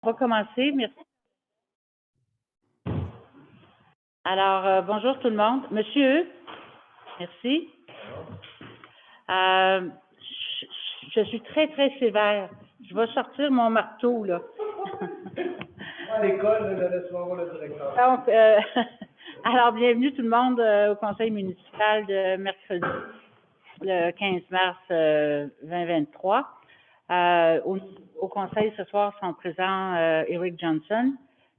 va commencer. Merci. Alors, bonjour tout le monde. Monsieur, merci. Je suis très, très sévère. Je vais sortir mon marteau, là. À l'école, je laisse voir le directeur. Donc, alors, bienvenue tout le monde au conseil municipal de mercredi, le 15 mars 2023. Au conseil ce soir sont présents Eric Johnson,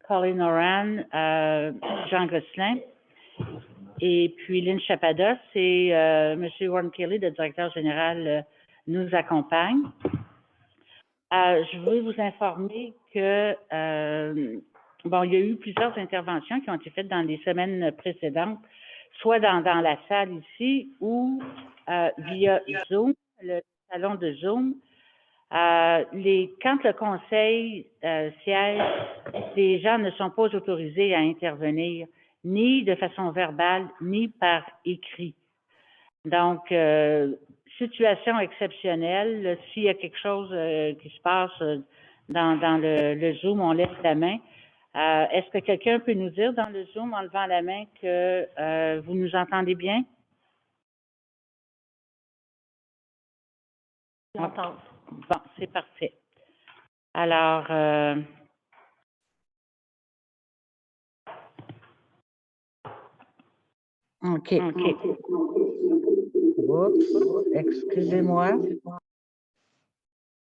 Colin Oran, Jean Gosselin, et puis Lynn Chapados et M. Warren Kelly, le directeur général, nous accompagne. Je veux vous informer que bon, il y a eu plusieurs interventions qui ont été faites dans les semaines précédentes, soit dans la salle ici ou via Zoom, le salon de Zoom. Quand le conseil siège, les gens ne sont pas autorisés à intervenir, ni de façon verbale, ni par écrit. Donc, situation exceptionnelle, s'il y a quelque chose qui se passe dans le Zoom, on lève la main. Est-ce que quelqu'un peut nous dire dans le Zoom, en levant la main, que vous nous entendez bien? J'entends. Bon, c'est parfait. Alors, OK. Oups, excusez-moi.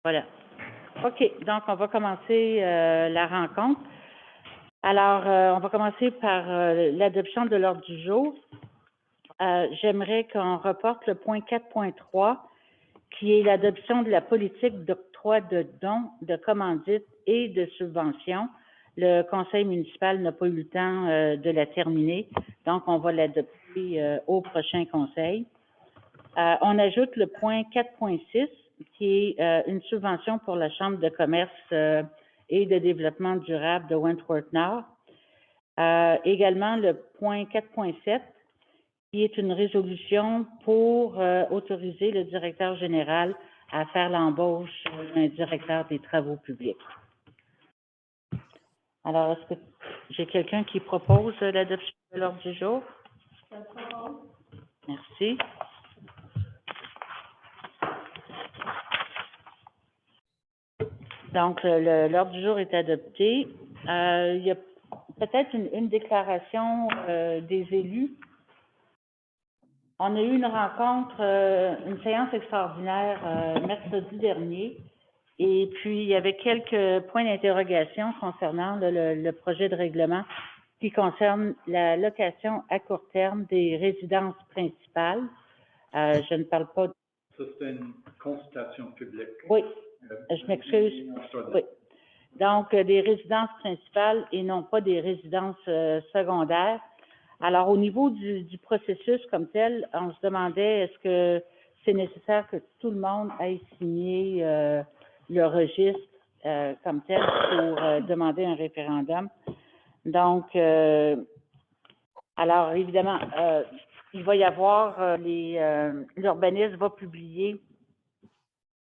Voilà. OK, donc on va commencer la rencontre. Alors, on va commencer par l'adoption de l'ordre du jour. J'aimerais qu'on reporte le point 4.3, qui est l'adoption de la politique d'octroi de dons, de commandites et de subventions. Le conseil municipal n'a pas eu le temps de la terminer, donc on va l'adopter au prochain conseil. On ajoute le point 4.6, qui est une subvention pour la Chambre de commerce et de développement durable de Wentworth-Nord. Également le point 4.7, qui est une résolution pour autoriser le directeur général à faire l'embauche d'un directeur des travaux publics. Alors, est-ce que j'ai quelqu'un qui propose l'adoption de l'ordre du jour? Merci. Donc, l'ordre du jour est adopté. Il y a peut-être une déclaration des élus. On a eu une rencontre, une séance extraordinaire mercredi dernier, et puis il y avait quelques points d'interrogation concernant le projet de règlement qui concerne la location à court terme des résidences principales. Je ne parle pas de... Ça, c'est une consultation publique. Oui, je m'excuse. Oui. Donc, des résidences principales et non pas des résidences secondaires. Alors, au niveau du processus comme tel, on se demandait est-ce que c'est nécessaire que tout le monde aille signer le registre comme tel pour demander un référendum. Donc, alors évidemment, il va y avoir l'urbanisme va publier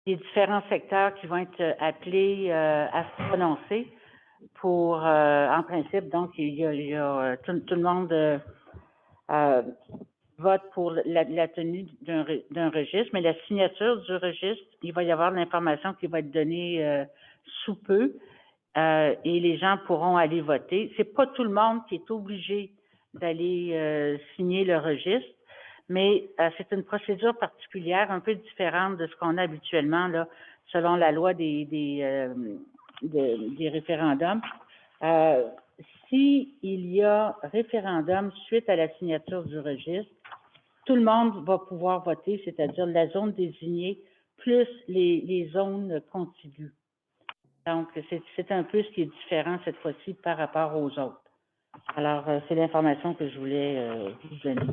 les différents secteurs qui vont être appelés à se prononcer pour, en principe, donc, il y a tout le monde vote pour la tenue d'un registre, mais la signature du registre, il va y avoir l'information qui va être donnée sous peu et les gens pourront aller voter. C'est pas tout le monde qui est obligé d'aller signer le registre, mais c'est une procédure particulière, un peu différente de ce qu'on a habituellement, là, selon la loi des référendums. S'il y a référendum suite à la signature du registre, tout le monde va pouvoir voter, c'est-à-dire la zone désignée plus les zones contiguës. Donc, c'est un peu ce qui est différent cette fois-ci par rapport aux autres. Alors, c'est l'information que je voulais vous donner.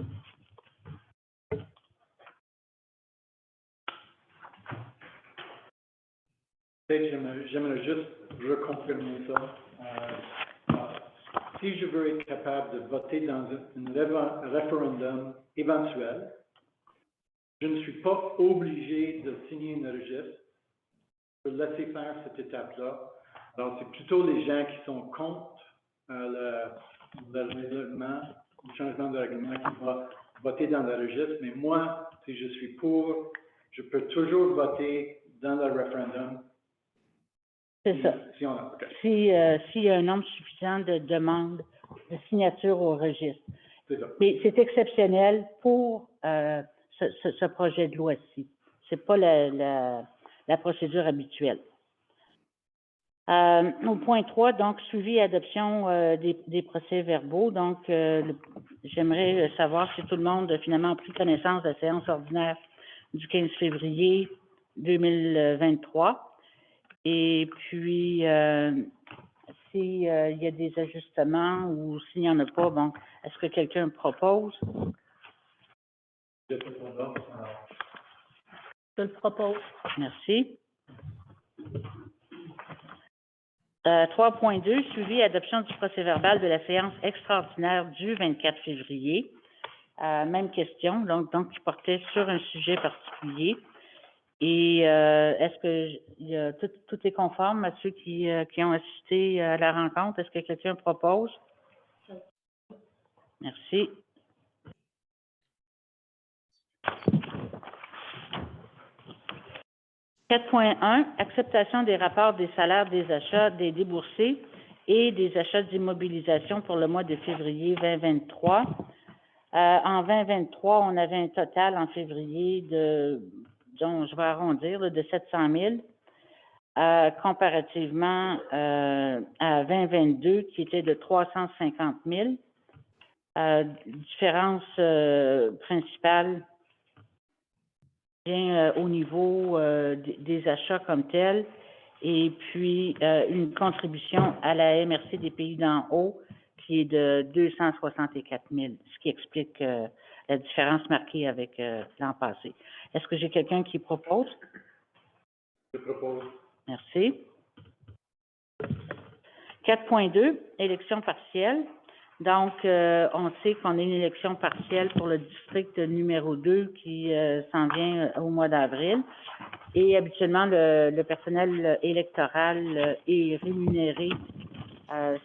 J'aimerais juste reconfirmer ça. Si je veux être capable de voter dans un référendum éventuel, je ne suis pas obligé de signer un registre. Je peux laisser faire cette étape-là. Alors, c'est plutôt les gens qui sont contre le règlement, le changement de règlement qui vont voter dans le registre. Mais moi, si je suis pour, je peux toujours voter dans le référendum. C'est ça. Si on a, OK. S'il y a un nombre suffisant de demandes de signature au registre. C'est ça. Mais c'est exceptionnel pour ce projet de loi-ci. C'est pas la procédure habituelle. Au point 3, donc, suivi et adoption des procès-verbaux. Donc, j'aimerais savoir si tout le monde a finalement pris connaissance de la séance ordinaire du 15 février 2023. Et puis, s'il y a des ajustements ou s'il n'y en a pas, bon, est-ce que quelqu'un propose? Je te propose. Je le propose. Merci. 3.2, suivi et adoption du procès-verbal de la séance extraordinaire du 24 février. Même question, donc qui portait sur un sujet particulier. Et est-ce que tout est conforme à ceux qui ont assisté à la rencontre? Est-ce que quelqu'un propose? Merci. « 4.1, acceptation des rapports des salaires des achats des déboursés et des achats d'immobilisation pour le mois de février 2023. En 2023, on avait un total en février dont je vais arrondir, de 700 000, comparativement à 2022, qui était de 350 000. Différence principale vient au niveau des achats comme tels, et puis une contribution à la MRC des Pays d'en haut qui est de 264 000, ce qui explique la différence marquée avec l'an passé. Est-ce que j'ai quelqu'un qui propose? Je propose. Merci. 4.2, élection partielle. Donc, on sait qu'on a une élection partielle pour le district numéro 2 qui s'en vient au mois d'avril. Et habituellement, le personnel électoral est rémunéré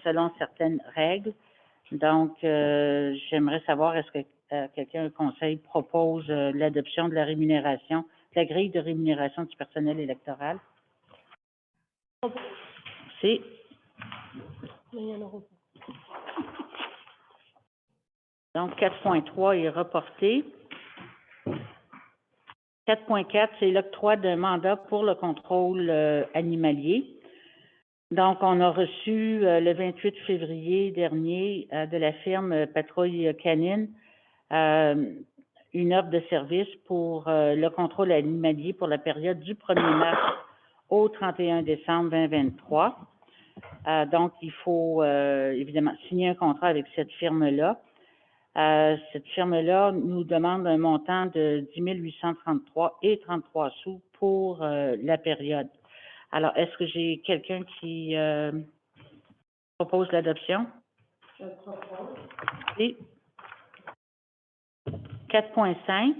selon certaines règles. Donc, j'aimerais savoir, est-ce que quelqu'un au conseil propose l'adoption de la rémunération, de la grille de rémunération du personnel électoral? Merci. Donc, 4.3 est reporté. 4.4, c'est l'octroi d'un mandat pour le contrôle animalier. Donc, on a reçu le 28 février dernier de la firme Patrouille Canine une offre de service pour le contrôle animalier pour la période du 1er mars au 31 décembre 2023. Donc, il faut évidemment signer un contrat avec cette firme-là. Cette firme-là nous demande un montant de 10 833 et 33 sous pour la période. Alors, est-ce que j'ai quelqu'un qui propose l'adoption? Je le propose. Oui. 4.5,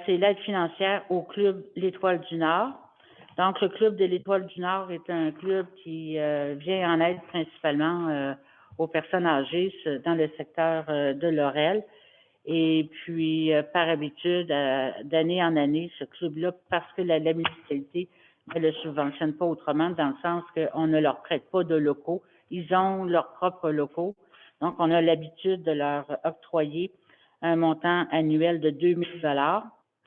c'est l'aide financière au club L'Étoile du Nord. Donc, le club de L'Étoile du Nord est un club qui vient en aide principalement aux personnes âgées dans le secteur de Laurel. Et puis, par habitude, d'année en année, ce club-là, parce que la municipalité ne le subventionne pas autrement, dans le sens qu'on ne leur prête pas de locaux. Ils ont leurs propres locaux. Donc, on a l'habitude de leur octroyer un montant annuel de 2 000 $.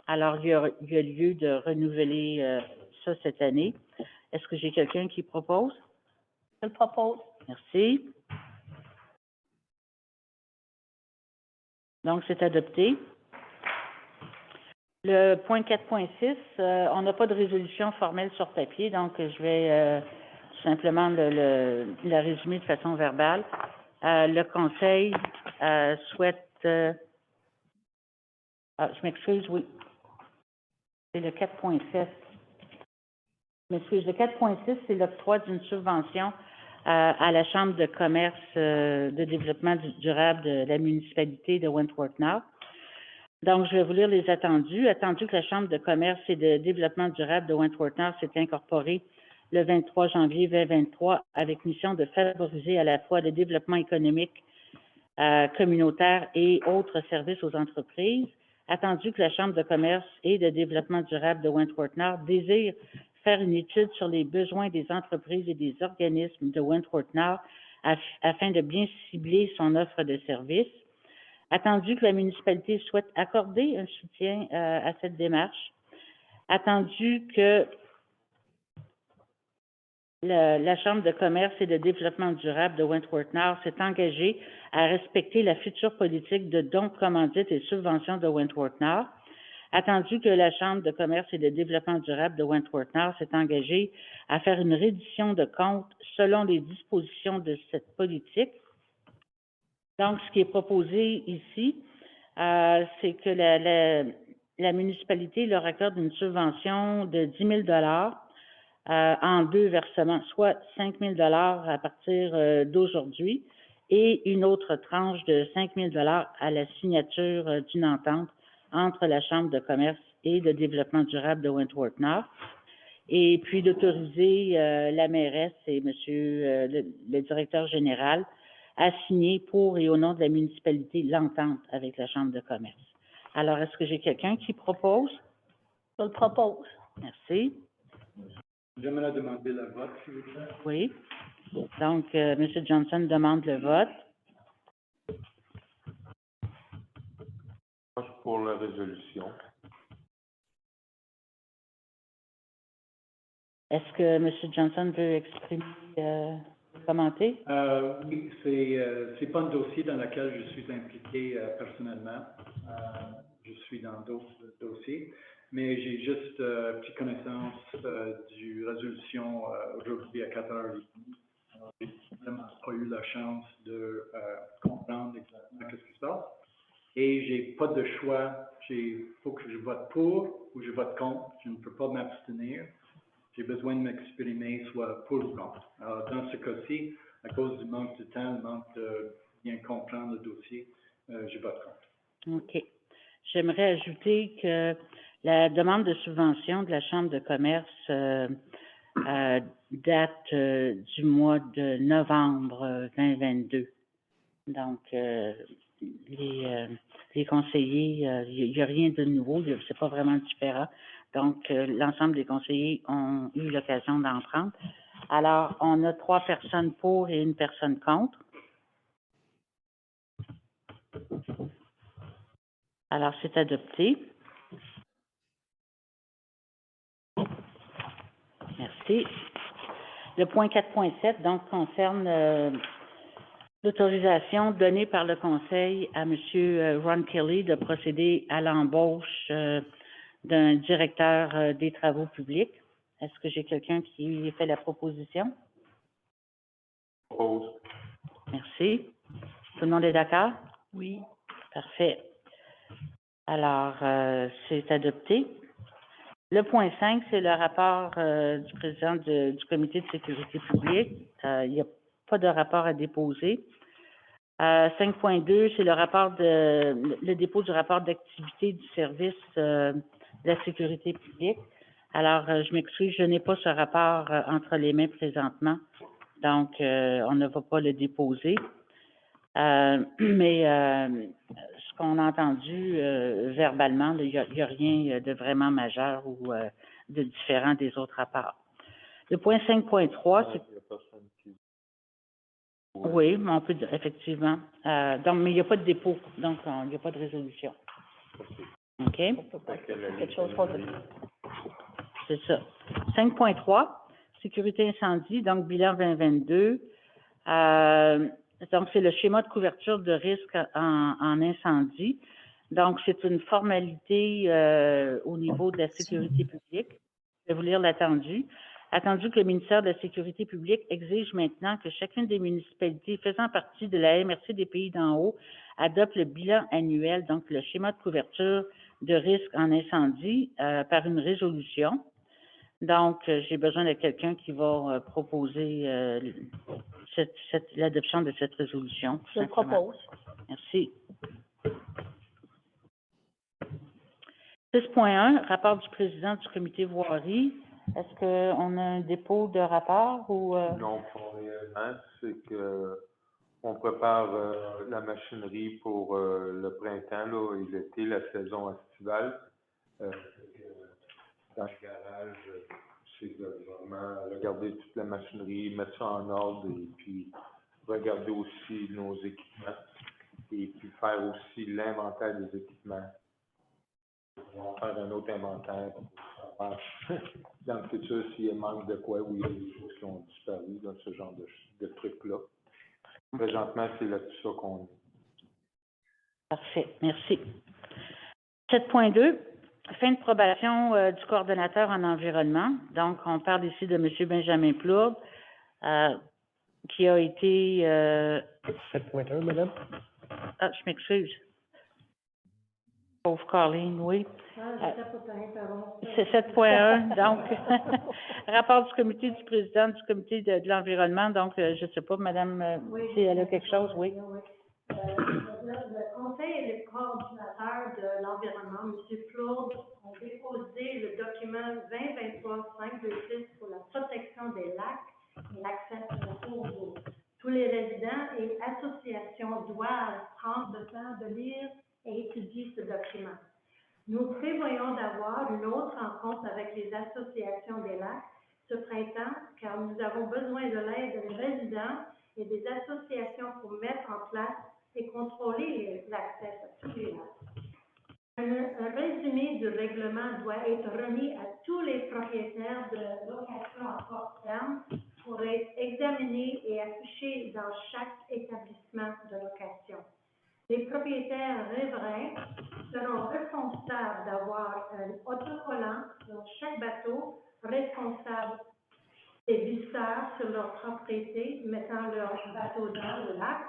Alors, il y a lieu de renouveler ça cette année. Est-ce que j'ai quelqu'un qui propose? Je le propose. Merci. Donc, c'est adopté. Le point 4.6, on n'a pas de résolution formelle sur papier, donc je vais simplement la résumer de façon verbale. Le Conseil souhaite... je m'excuse, oui. C'est le 4.7. Je m'excuse, le 4.6, c'est l'octroi d'une subvention à la Chambre de commerce de développement durable de la municipalité de Wentworth-Nord. Donc, je vais vous lire les attendus. Attendu que la Chambre de commerce et de développement durable de Wentworth-Nord s'est incorporée le 23 janvier 2023 avec mission de favoriser à la fois le développement économique communautaire et autres services aux entreprises. Attendu que la Chambre de commerce et de développement durable de Wentworth-Nord désire faire une étude sur les besoins des entreprises et des organismes de Wentworth-Nord afin de bien cibler son offre de services. Attendu que la municipalité souhaite accorder un soutien à cette démarche. Attendu que la Chambre de commerce et de développement durable de Wentworth-Nord s'est engagée à respecter la future politique de dons, commandites et subventions de Wentworth-Nord. Attendu que la Chambre de commerce et de développement durable de Wentworth-Nord s'est engagée à faire une reddition de comptes selon les dispositions de cette politique. Donc, ce qui est proposé ici, c'est que la municipalité leur accorde une subvention de 10 000 en 2 versements, soit 5 000 à partir d'aujourd'hui et une autre tranche de 5 000 à la signature d'une entente entre la Chambre de commerce et de développement durable de Wentworth-Nord. Et puis d'autoriser la mairesse et monsieur le directeur général à signer pour et au nom de la municipalité l'entente avec la Chambre de commerce. Alors, est-ce que j'ai quelqu'un qui propose? Je le propose. Merci. J'aimerais demander le vote, s'il vous plaît. Oui. Donc, M. Johnson demande le vote. Moi, je suis pour la résolution. Est-ce que M. Johnson veut exprimer, commenter? Oui, c'est pas un dossier dans lequel je suis impliqué personnellement. Je suis dans d'autres dossiers, mais j'ai juste pris connaissance du résolution aujourd'hui à 4h30. Alors, j'ai vraiment pas eu la chance de comprendre exactement ce qui se passe. Et j'ai pas de choix. Faut que je vote pour ou je vote contre. Je ne peux pas m'abstenir. J'ai besoin de m'exprimer soit pour ou contre. Alors, dans ce cas-ci, à cause du manque de temps, le manque de bien comprendre le dossier, je vote contre. OK. J'aimerais ajouter que la demande de subvention de la Chambre de commerce date du mois de novembre 2022. Donc, les conseillers, il n'y a rien de nouveau, c'est pas vraiment différent. Donc, l'ensemble des conseillers ont eu l'occasion d'en prendre. Alors, on a 3 personnes pour et 1 personne contre. Alors, c'est adopté. Merci. Le point 4.7, donc, concerne l'autorisation donnée par le Conseil à M. Ron Kelly de procéder à l'embauche d'un directeur des travaux publics. Est-ce que j'ai quelqu'un qui fait la proposition? Propose. Merci. Tout le monde est d'accord? Oui. Parfait. Alors, c'est adopté. Le point 5, c'est le rapport du président du comité de sécurité publique. Il n'y a pas de rapport à déposer. 5.2, c'est le dépôt du rapport d'activité du service de la sécurité publique. Alors, je m'excuse, je n'ai pas ce rapport entre les mains présentement, donc on ne va pas le déposer. Mais ce qu'on a entendu verbalement, il n'y a rien de vraiment majeur ou de différent des autres rapports. Le point 5.3, c'est... Oui, mais on peut dire, effectivement. Donc, mais il n'y a pas de dépôt, donc il n'y a pas de résolution. OK? Quelque chose pour C'est ça. 5.3, sécurité incendie, donc bilan 2022. Donc, c'est le schéma de couverture de risque en incendie. Donc, c'est une formalité au niveau de la sécurité publique. Je vais vous lire l'attendu. Attendu que le ministère de la Sécurité publique exige maintenant que chacune des municipalités faisant partie de la MRC des Pays d'en haut adopte le bilan annuel, donc le schéma de couverture de risque en incendie par une résolution. Donc, j'ai besoin de quelqu'un qui va proposer l'adoption de cette résolution. Je le propose. Merci. 6.1, rapport du président du comité voirie. Est-ce qu'on a un dépôt de rapport ou... Non, pas réellement. C'est que on prépare la machinerie pour le printemps là, et l'été, la saison estivale. Dans le garage, c'est de vraiment regarder toute la machinerie, mettre ça en ordre et puis regarder aussi nos équipements et puis faire aussi l'inventaire des équipements. On va faire un autre inventaire pour savoir dans le futur s'il manque de quoi ou il y a des choses qui ont disparu, dans ce genre de trucs-là. Présentement, c'est là-dessus ça qu'on est. Parfait, merci. 7.2, fin de probation du coordonnateur en environnement. Donc, on parle ici de M. Benjamin Plourde, qui a été... 7.1, madame. Ah, je m'excuse. Pauvre Colleen, oui. C'est 7.1, donc, rapport du comité du président du comité de l'environnement. Donc, je ne sais pas, madame, si elle a quelque chose, oui. Le conseil et les coordinateurs de l'environnement, M. Plourde, ont déposé le document 2023-526 pour la protection des lacs et l'accès aux cours d'eau. Tous les résidents et associations doivent prendre le temps de lire et étudier ce document. Nous prévoyons d'avoir une autre rencontre avec les associations des lacs ce printemps, car nous avons besoin de l'aide des résidents et des associations pour mettre en place et contrôler l'accès à tous les lacs. Un résumé du règlement doit être remis à tous les propriétaires de location à court terme pour être examiné et affiché dans chaque établissement de location. Les propriétaires riverains seront responsables d'avoir un autocollant sur chaque bateau, responsables des visseurs sur leur propriété mettant leur bateau dans le lac,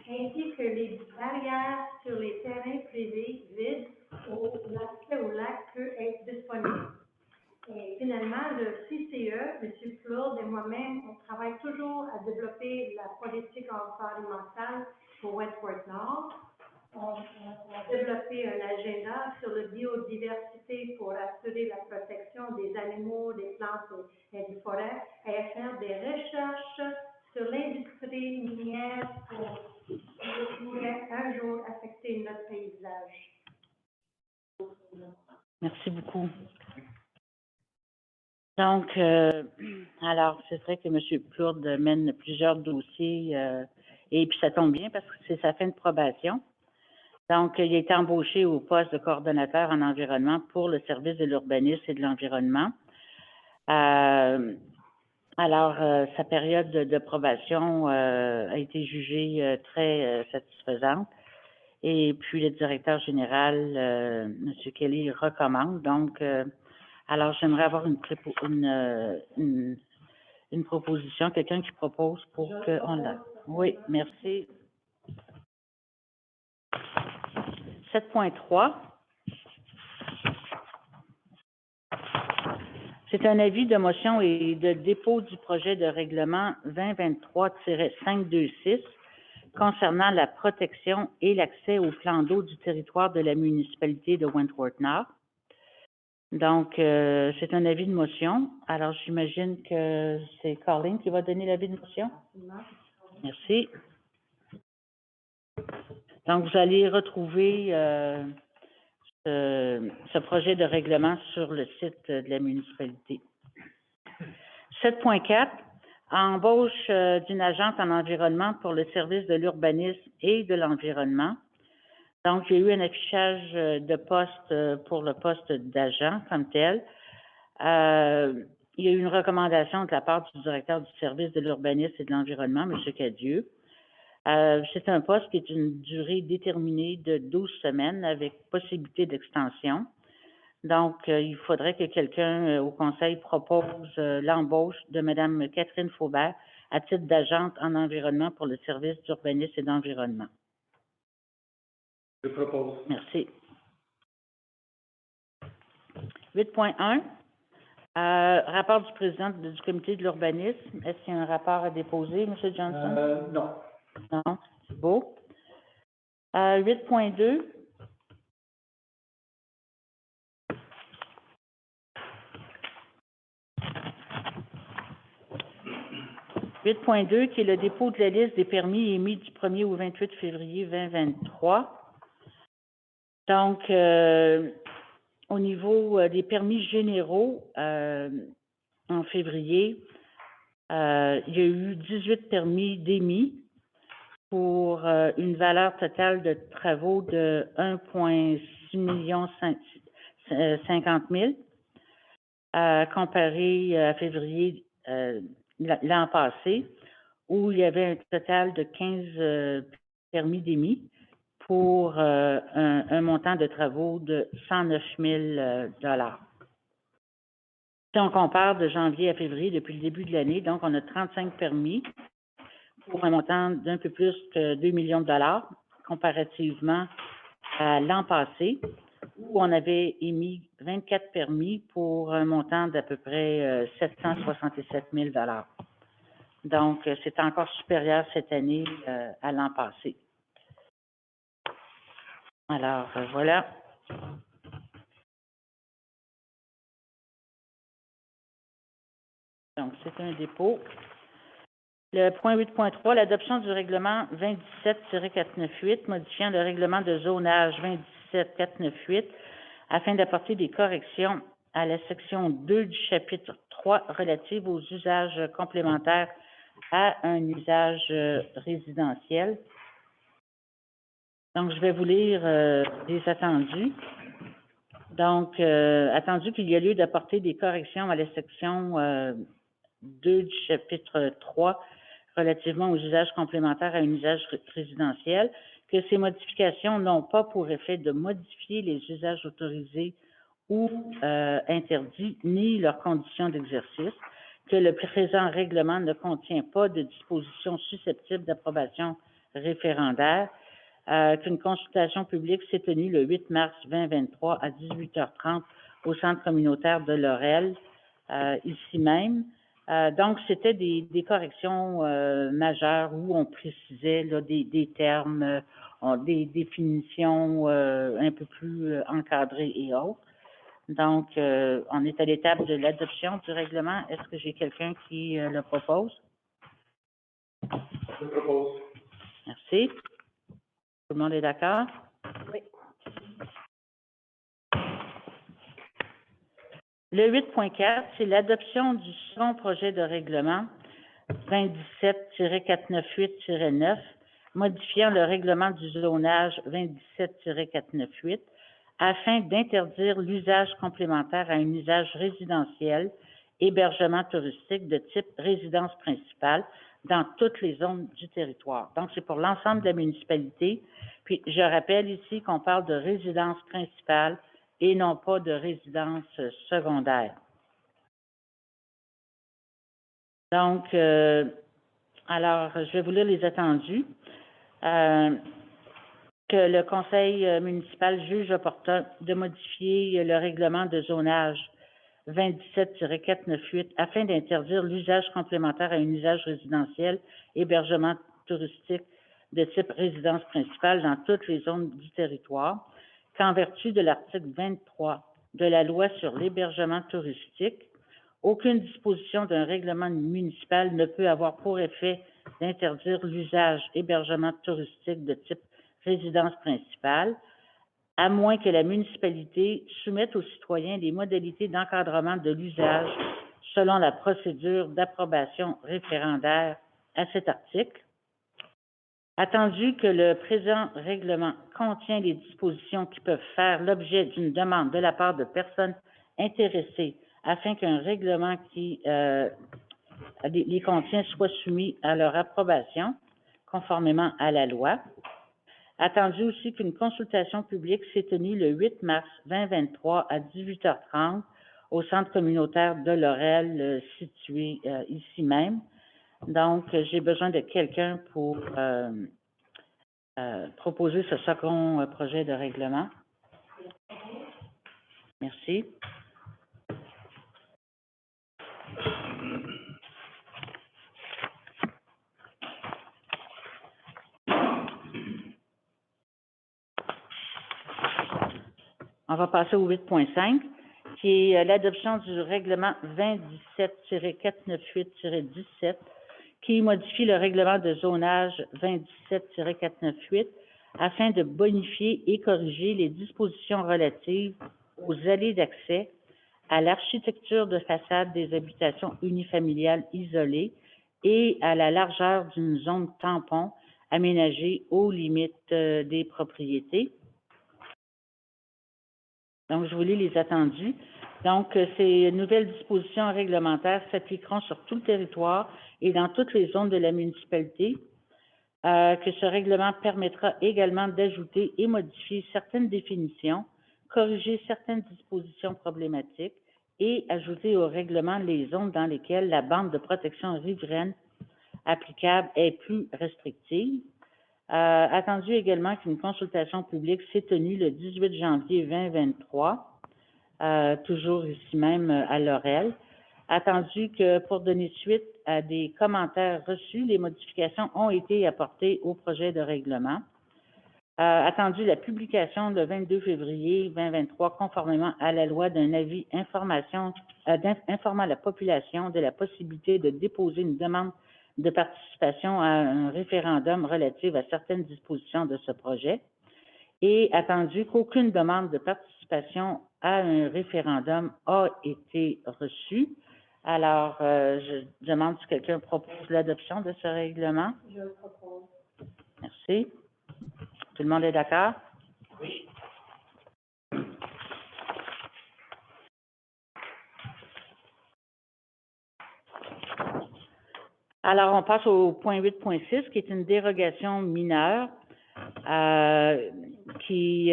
ainsi que les barrières sur les terrains privés vides où l'accès au lac peut être disponible. Et finalement, le CCE, M. Plourde et moi-même, on travaille toujours à développer la politique environnementale pour Wentworth Nord. On a développé un agenda sur la biodiversité pour assurer la protection des animaux, des plantes et des forêts et à faire des recherches sur l'industrie minière qui pourrait un jour affecter notre paysage. Merci beaucoup. Donc, alors, c'est vrai que M. Plourde mène plusieurs dossiers et puis ça tombe bien parce que c'est sa fin de probation. Donc, il a été embauché au poste de coordonnateur en environnement pour le service de l'urbanisme et de l'environnement. Alors, sa période de probation a été jugée très satisfaisante. Et puis, le directeur général, M. Kelly, recommande. Donc, alors, j'aimerais avoir une proposition, quelqu'un qui propose pour qu'on la... Oui, merci. 7.3. C'est un avis de motion et de dépôt du projet de règlement 2023-526 concernant la protection et l'accès au plan d'eau du territoire de la municipalité de Wentworth Nord. Donc, c'est un avis de motion. Alors, j'imagine que c'est Colleen qui va donner l'avis de motion. Merci. Donc, vous allez retrouver ce projet de règlement sur le site de la municipalité. 7.4, embauche d'une agente en environnement pour le service de l'urbanisme et de l'environnement. Donc, il y a eu un affichage de poste pour le poste d'agent comme tel. Il y a eu une recommandation de la part du directeur du service de l'urbanisme et de l'environnement, M. Cadieux. C'est un poste qui est d'une durée déterminée de 12 semaines avec possibilité d'extension. Donc, il faudrait que quelqu'un au conseil propose l'embauche de Mme Catherine Faubert à titre d'agente en environnement pour le service d'urbanisme et d'environnement. Je propose. Merci. 8.1, rapport du président du comité de l'urbanisme. Est-ce qu'il y a un rapport à déposer, M. Johnson? Non. Non, c'est beau. 8.2. 8.2, qui est le dépôt de la liste des permis émis du 1er au 28 février 2023. Donc, au niveau des permis généraux, en février, il y a eu 18 permis d'émis pour une valeur totale de travaux de 1,6 million 50 000, comparé à février l'an passé, où il y avait un total de 15 permis d'émis pour un montant de travaux de 109 000 $. Si on compare de janvier à février depuis le début de l'année, donc on a 35 permis pour un montant d'un peu plus que 2 millions de dollars comparativement à l'an passé, où on avait émis 24 permis pour un montant d'à peu près 767 000 $. Donc, c'est encore supérieur cette année à l'an passé. Alors, voilà. Donc, c'est un dépôt. Le point 8.3, l'adoption du règlement 2017-498, modifiant le règlement de zonage 2017-498 afin d'apporter des corrections à la section 2 du chapitre 3 relative aux usages complémentaires à un usage résidentiel. Donc, je vais vous lire les attendus. Donc, attendu qu'il y a lieu d'apporter des corrections à la section 2 du chapitre 3 relativement aux usages complémentaires à un usage résidentiel, que ces modifications n'ont pas pour effet de modifier les usages autorisés ou interdits, ni leurs conditions d'exercice, que le présent règlement ne contient pas de dispositions susceptibles d'approbation référendaire, qu'une consultation publique s'est tenue le 8 mars 2023 à 18h30 au centre communautaire de Laurel, ici même. Donc, c'était des corrections majeures où on précisait là, des termes, des définitions un peu plus encadrées et autres. Donc, on est à l'étape de l'adoption du règlement. Est-ce que j'ai quelqu'un qui le propose? Je propose. Merci. Tout le monde est d'accord? Oui. Le 8.4, c'est l'adoption du second projet de règlement 2017-498-9, modifiant le règlement du zonage 2017-498 afin d'interdire l'usage complémentaire à un usage résidentiel, hébergement touristique de type résidence principale dans toutes les zones du territoire. Donc, c'est pour l'ensemble de la municipalité. Puis, je rappelle ici qu'on parle de résidence principale et non pas de résidence secondaire. Donc, alors, je vais vous lire les attendus. Que le conseil municipal juge opportun de modifier le règlement de zonage 2017-498 afin d'interdire l'usage complémentaire à un usage résidentiel, hébergement touristique de type résidence principale dans toutes les zones du territoire, qu'en vertu de l'article 23 de la loi sur l'hébergement touristique, aucune disposition d'un règlement municipal ne peut avoir pour effet d'interdire l'usage hébergement touristique de type résidence principale, à moins que la municipalité soumette aux citoyens les modalités d'encadrement de l'usage selon la procédure d'approbation référendaire à cet article. Attendu que le présent règlement contient les dispositions qui peuvent faire l'objet d'une demande de la part de personnes intéressées afin qu'un règlement qui les contient soit soumis à leur approbation, conformément à la loi. Attendu aussi qu'une consultation publique s'est tenue le 8 mars 2023 à 18h30 au centre communautaire de Laurel, situé ici même. Donc, j'ai besoin de quelqu'un pour proposer ce second projet de règlement. Merci. On va passer au 8.5, qui est l'adoption du règlement 2017-498-17, qui modifie le règlement de zonage 2017-498 afin de bonifier et corriger les dispositions relatives aux allées d'accès, à l'architecture de façade des habitations unifamiliales isolées et à la largeur d'une zone tampon aménagée aux limites des propriétés. Donc, je vous lis les attendus. Donc, ces nouvelles dispositions réglementaires s'appliqueront sur tout le territoire et dans toutes les zones de la municipalité, que ce règlement permettra également d'ajouter et modifier certaines définitions, corriger certaines dispositions problématiques et ajouter au règlement les zones dans lesquelles la bande de protection riveraine applicable est plus restrictive. Attendu également qu'une consultation publique s'est tenue le 18 janvier 2023, toujours ici même à Laurel. Attendu que pour donner suite à des commentaires reçus, les modifications ont été apportées au projet de règlement. Attendu la publication le 22 février 2023, conformément à la loi d'un avis informant la population de la possibilité de déposer une demande de participation à un référendum relative à certaines dispositions de ce projet. Et attendu qu'aucune demande de participation à un référendum a été reçue. Alors, je demande si quelqu'un propose l'adoption de ce règlement. Je le propose. Merci. Tout le monde est d'accord? Oui. Alors, on passe au point 8.6, qui est une dérogation mineure qui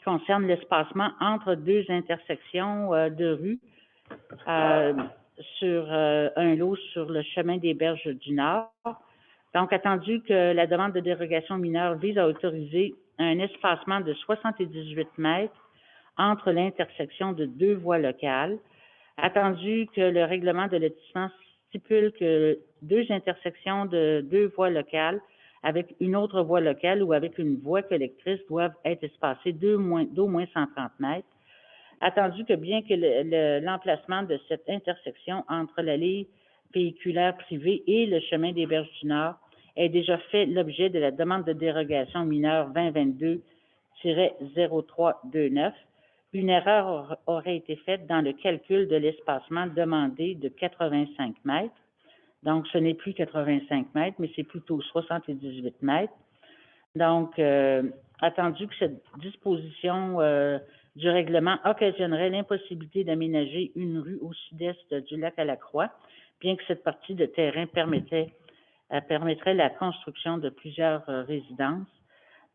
concerne l'espacement entre deux intersections de rues sur un lot sur le chemin des Berges du Nord. Donc, attendu que la demande de dérogation mineure vise à autoriser un espacement de 78 mètres entre l'intersection de deux voies locales, attendu que le règlement de lotissement stipule que deux intersections de deux voies locales avec une autre voie locale ou avec une voie collectrice doivent être espacées d'au moins 130 mètres, attendu que bien que l'emplacement de cette intersection entre l'allée véhiculaire privée et le chemin des Berges du Nord ait déjà fait l'objet de la demande de dérogation mineure 2022-0329, une erreur aurait été faite dans le calcul de l'espacement demandé de 85 mètres. Donc, ce n'est plus 85 mètres, mais c'est plutôt 78 mètres. Donc, attendu que cette disposition du règlement occasionnerait l'impossibilité d'aménager une rue au sud-est du lac à la Croix, bien que cette partie de terrain permettrait la construction de plusieurs résidences.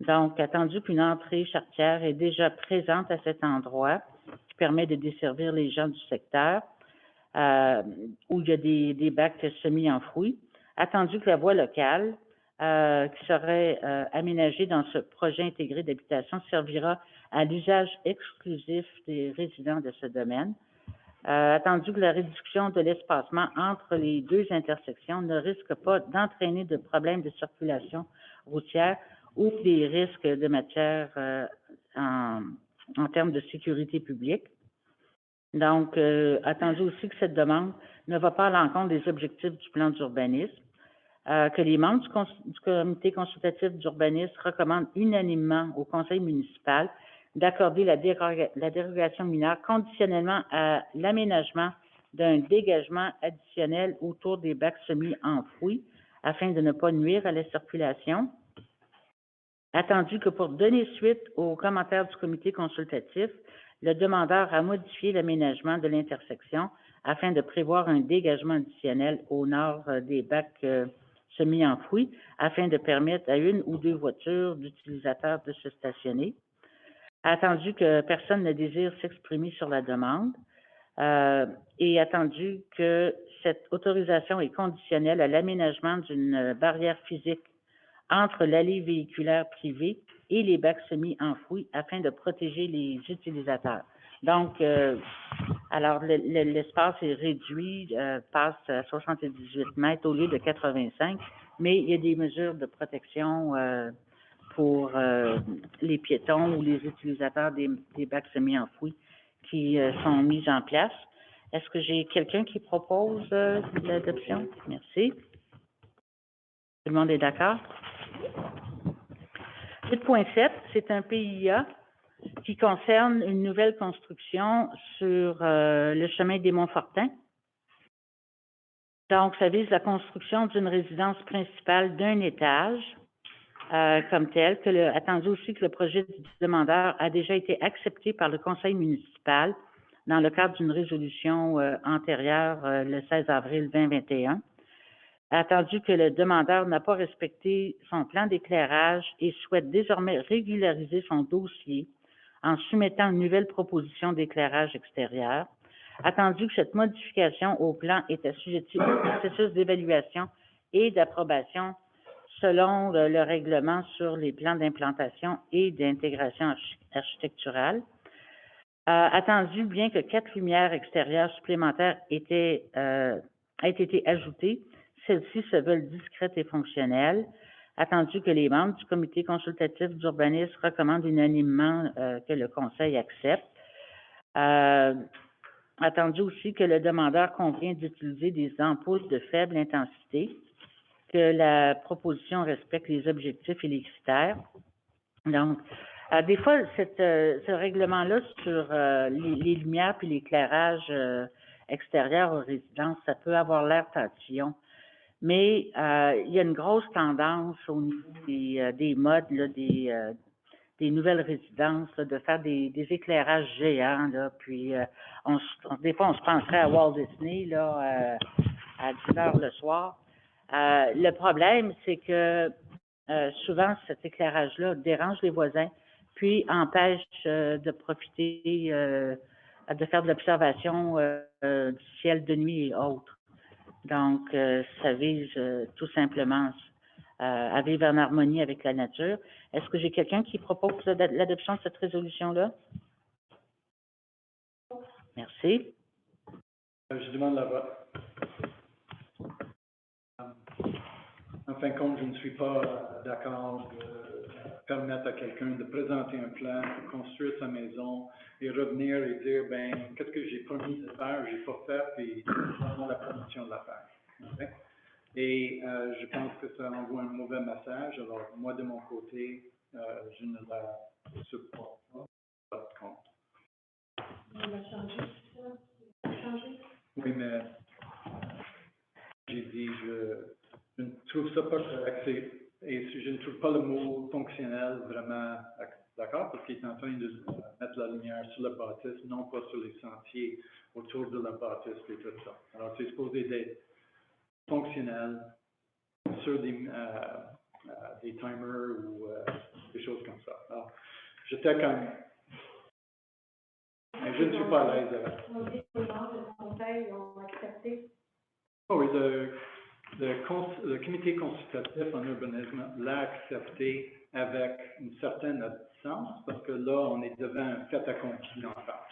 Donc, attendu qu'une entrée charretière est déjà présente à cet endroit, qui permet de desservir les gens du secteur, où il y a des bacs semi-enfouis, attendu que la voie locale qui serait aménagée dans ce projet intégré d'habitation servira à l'usage exclusif des résidents de ce domaine, attendu que la réduction de l'espacement entre les deux intersections ne risque pas d'entraîner de problèmes de circulation routière ou des risques de matière en termes de sécurité publique. Donc, attendu aussi que cette demande ne va pas à l'encontre des objectifs du plan d'urbanisme, que les membres du comité consultatif d'urbanisme recommandent unanimement au conseil municipal d'accorder la dérogation mineure conditionnellement à l'aménagement d'un dégagement additionnel autour des bacs semi-enfouis afin de ne pas nuire à la circulation. Attendu que pour donner suite aux commentaires du comité consultatif, le demandeur a modifié l'aménagement de l'intersection afin de prévoir un dégagement additionnel au nord des bacs semi-enfouis afin de permettre à une ou deux voitures d'utilisateurs de se stationner. Attendu que personne ne désire s'exprimer sur la demande et attendu que cette autorisation est conditionnelle à l'aménagement d'une barrière physique entre l'allée véhiculaire privée et les bacs semi-enfouis afin de protéger les utilisateurs. Donc, alors l'espace est réduit, passe à 78 mètres au lieu de 85, mais il y a des mesures de protection pour les piétons ou les utilisateurs des bacs semi-enfouis qui sont mis en place. Est-ce que j'ai quelqu'un qui propose l'adoption? Merci. Tout le monde est d'accord? 8.7, c'est un PIA qui concerne une nouvelle construction sur le chemin des Montfortins. Donc, ça vise la construction d'une résidence principale d'un étage comme tel, attendu aussi que le projet du demandeur a déjà été accepté par le conseil municipal dans le cadre d'une résolution antérieure le 16 avril 2021. Attendu que le demandeur n'a pas respecté son plan d'éclairage et souhaite désormais régulariser son dossier en soumettant une nouvelle proposition d'éclairage extérieur. Attendu que cette modification au plan est assujettie au processus d'évaluation et d'approbation selon le règlement sur les plans d'implantation et d'intégration architecturale. Attendu, bien que 4 lumières extérieures supplémentaires aient été ajoutées, celles-ci se veulent discrètes et fonctionnelles. Attendu que les membres du comité consultatif d'urbanisme recommandent unanimement que le conseil accepte. Attendu aussi que le demandeur convient d'utiliser des ampoules de faible intensité, que la proposition respecte les objectifs et les critères. Donc, des fois, ce règlement-là sur les lumières puis l'éclairage extérieur aux résidences, ça peut avoir l'air tatillon. Mais il y a une grosse tendance au niveau des modes, là, des nouvelles résidences, là, de faire des éclairages géants, là, puis des fois, on se penserait à Walt Disney, là, à 10h le soir. Le problème, c'est que souvent, cet éclairage-là dérange les voisins, puis empêche de profiter, de faire de l'observation du ciel de nuit et autres. Donc, ça vise tout simplement à vivre en harmonie avec la nature. Est-ce que j'ai quelqu'un qui propose l'adoption de cette résolution-là? Merci. Je demande la vote. En fin de compte, je ne suis pas d'accord de permettre à quelqu'un de présenter un plan, de construire sa maison et revenir et dire, ben, qu'est-ce que j'ai promis de faire, j'ai pas fait, puis on a la permission de la faire. Okay? Et je pense que ça envoie un mauvais message. Alors, moi, de mon côté, je ne la supporte pas de compte. On va changer ça. On va changer. Oui, mais j'ai dit, je ne trouve ça pas correct. Et je ne trouve pas le mot fonctionnel vraiment d'accord, parce qu'il est en train de mettre la lumière sur la bâtisse, non pas sur les sentiers autour de la bâtisse et tout ça. Alors, c'est supposé d'être fonctionnel sur des timers ou des choses comme ça. Alors, j'étais comme... Mais je ne suis pas à l'aise avec. On dit que les membres du conseil ont accepté. Oh oui, le comité consultatif en urbanisme l'a accepté avec une certaine absence, parce que là, on est devant un fait accompli encore.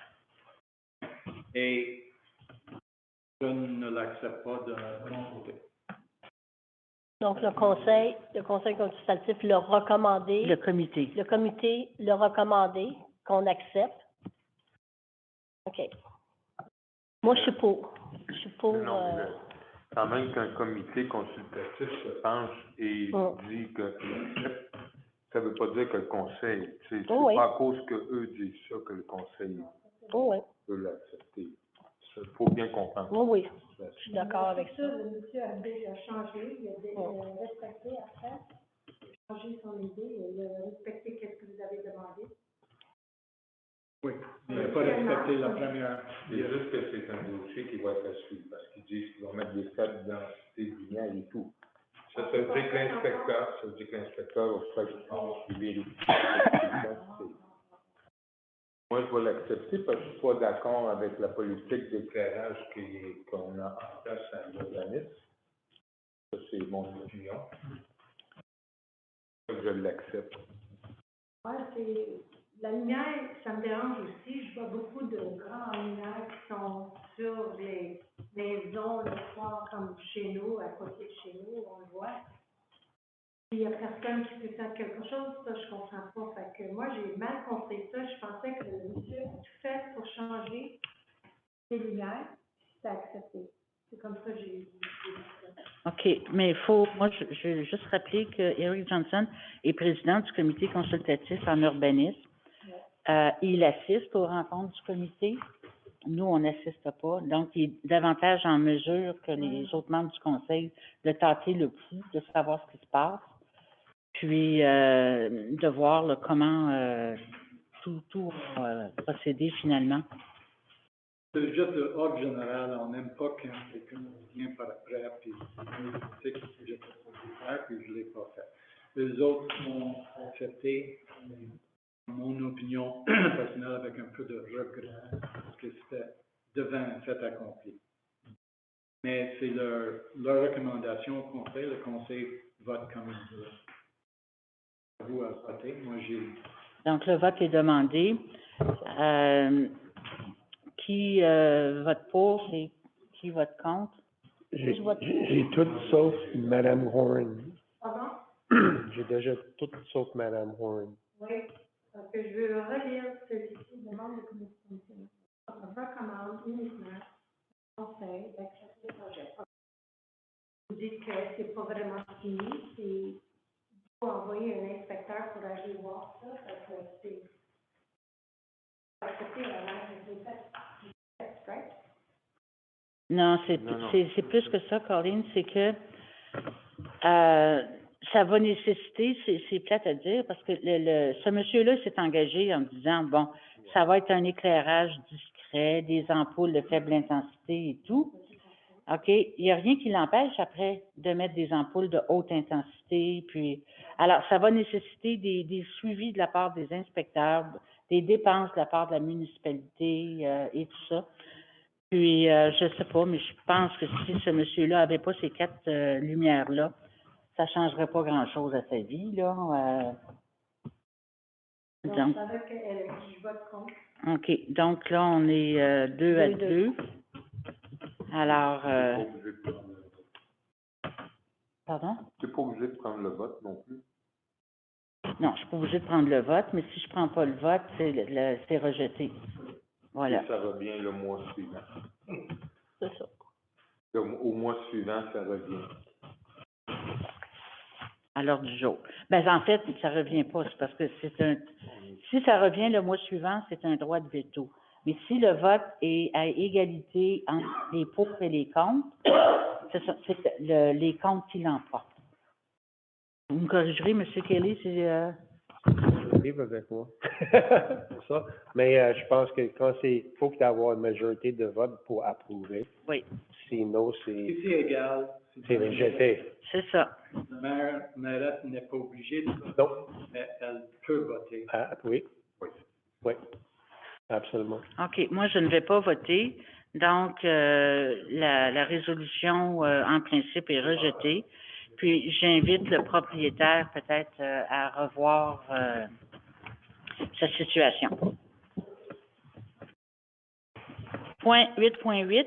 Et je ne l'accepte pas de mon côté. Donc, le conseil consultatif l'a recommandé. Le comité. Le comité l'a recommandé, qu'on accepte. OK. Moi, je suis pour. Je suis pour. Non, mais quand même qu'un comité consultatif se penche et dit que ça ne veut pas dire que le conseil, c'est pas à cause qu'eux disent ça que le conseil peut l'accepter. Il faut bien comprendre. Oui, je suis d'accord avec ça. Le monsieur a déjà changé, il a respecté après, il a changé son idée, il a respecté ce que vous avez demandé. Oui, il n'a pas respecté la première. C'est juste que c'est un dossier qui va être à suivre, parce qu'ils disent qu'ils vont mettre des faibles densités de lumière et tout. Ça veut dire que l'inspecteur va faire une vérification. Moi, je vais l'accepter parce que je ne suis pas d'accord avec la politique d'éclairage qu'on a en place à l'urbanisme. Ça, c'est mon opinion. Je l'accepte. Oui, c'est... La lumière, ça me dérange aussi. Je vois beaucoup de grandes lumières qui sont sur les maisons le soir, comme chez nous, à côté de chez nous, on le voit. Il n'y a personne qui peut faire quelque chose, ça, je ne comprends pas. Fait que moi, j'ai mal compris ça. Je pensais que le monsieur a tout fait pour changer les lumières, puis c'était accepté. C'est comme ça que j'ai vu ça. OK. OK, mais moi, je vais juste rappeler que Eric Johnson est président du comité consultatif en urbanisme. Il assiste aux rencontres du comité. Nous, on n'assiste pas. Donc, il est davantage en mesure que les autres membres du conseil de tâter le pouls, de savoir ce qui se passe, puis de voir là, comment tout procéder finalement. C'est juste le ordre général, on n'aime pas quand quelqu'un vient par après, puis c'est ce que j'ai proposé de faire, puis je ne l'ai pas fait. Les autres ont accepté, mon opinion personnelle, avec un peu de regret, parce que c'était devant un fait accompli. Mais c'est leur recommandation au conseil, le conseil vote comme il veut. Vous à voter, moi j'ai... Donc, le vote est demandé. Qui vote pour et qui vote contre? J'ai tout sauf Madame Horn. Pardon? J'ai déjà tout sauf Madame Horn. Oui, parce que je veux relire celui-ci, demande de commission. On recommande uniquement au conseil d'accepter le projet. Vous dites que c'est pas vraiment fini, il faut envoyer un inspecteur pour aller voir ça, parce que c'est accepter la langue des faits, right? Non, Non. c'est plus que ça, Colleen, c'est que ça va nécessiter, c'est plate à dire, parce que ce monsieur-là s'est engagé en disant, bon, ça va être un éclairage discret, des ampoules de faible intensité et tout. OK? Il n'y a rien qui l'empêche après de mettre des ampoules de haute intensité, puis... Alors, ça va nécessiter des suivis de la part des inspecteurs, des dépenses de la part de la municipalité et tout ça. Puis, je sais pas, mais je pense que si ce monsieur-là avait pas ces 4 lumières-là, ça changerait pas grand-chose à sa vie, là. Donc, Donc, ça veut dire que je vote contre. OK. Donc, là, on est 2 à 2. Alors, T'es pas obligé de prendre le vote. pardon? T'es pas obligé de prendre le vote non plus. Non, je suis pas obligée de prendre le vote, mais si je prends pas le vote, c'est rejeté. Voilà. Et ça revient le mois suivant. C'est ça. Au mois suivant, ça revient. À l'ordre du jour. Ben, en fait, ça revient pas, c'est parce que si ça revient le mois suivant, c'est un droit de veto. Mais si le vote est à égalité entre les pour et les contre, c'est ça, c'est les contre qui l'emportent. Vous me corrigerez, M. Kelly, c'est... Vive avec moi. Pour ça. Mais je pense que faut qu'il y ait une majorité de votes pour approuver. Oui, Sinon, Si c'est égal, c'est rejeté. c'est ça. la mairesse n'est pas obligée de voter, Non. mais elle peut voter. Ah, oui. Oui. Absolument. OK. Moi, je ne vais pas voter. Donc, la résolution, en principe, est rejetée. Puis, j'invite le propriétaire peut-être à revoir sa situation. Point 8.8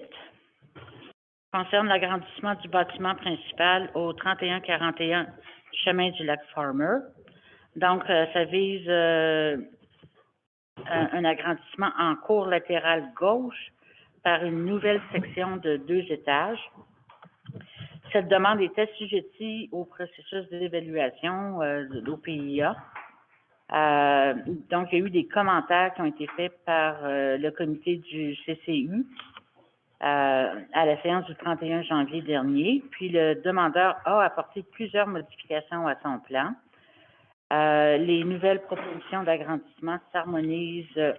concerne l'agrandissement du bâtiment principal au 3141 chemin du lac Farmer. Donc, ça vise un agrandissement en cour latérale gauche par une nouvelle section de 2 étages. Cette demande est assujettie au processus d'évaluation de l'OPIA. Donc, il y a eu des commentaires qui ont été faits par le comité du CCU à la séance du 31 janvier dernier. Puis, le demandeur a apporté plusieurs modifications à son plan. Les nouvelles propositions d'agrandissement s'harmonisent,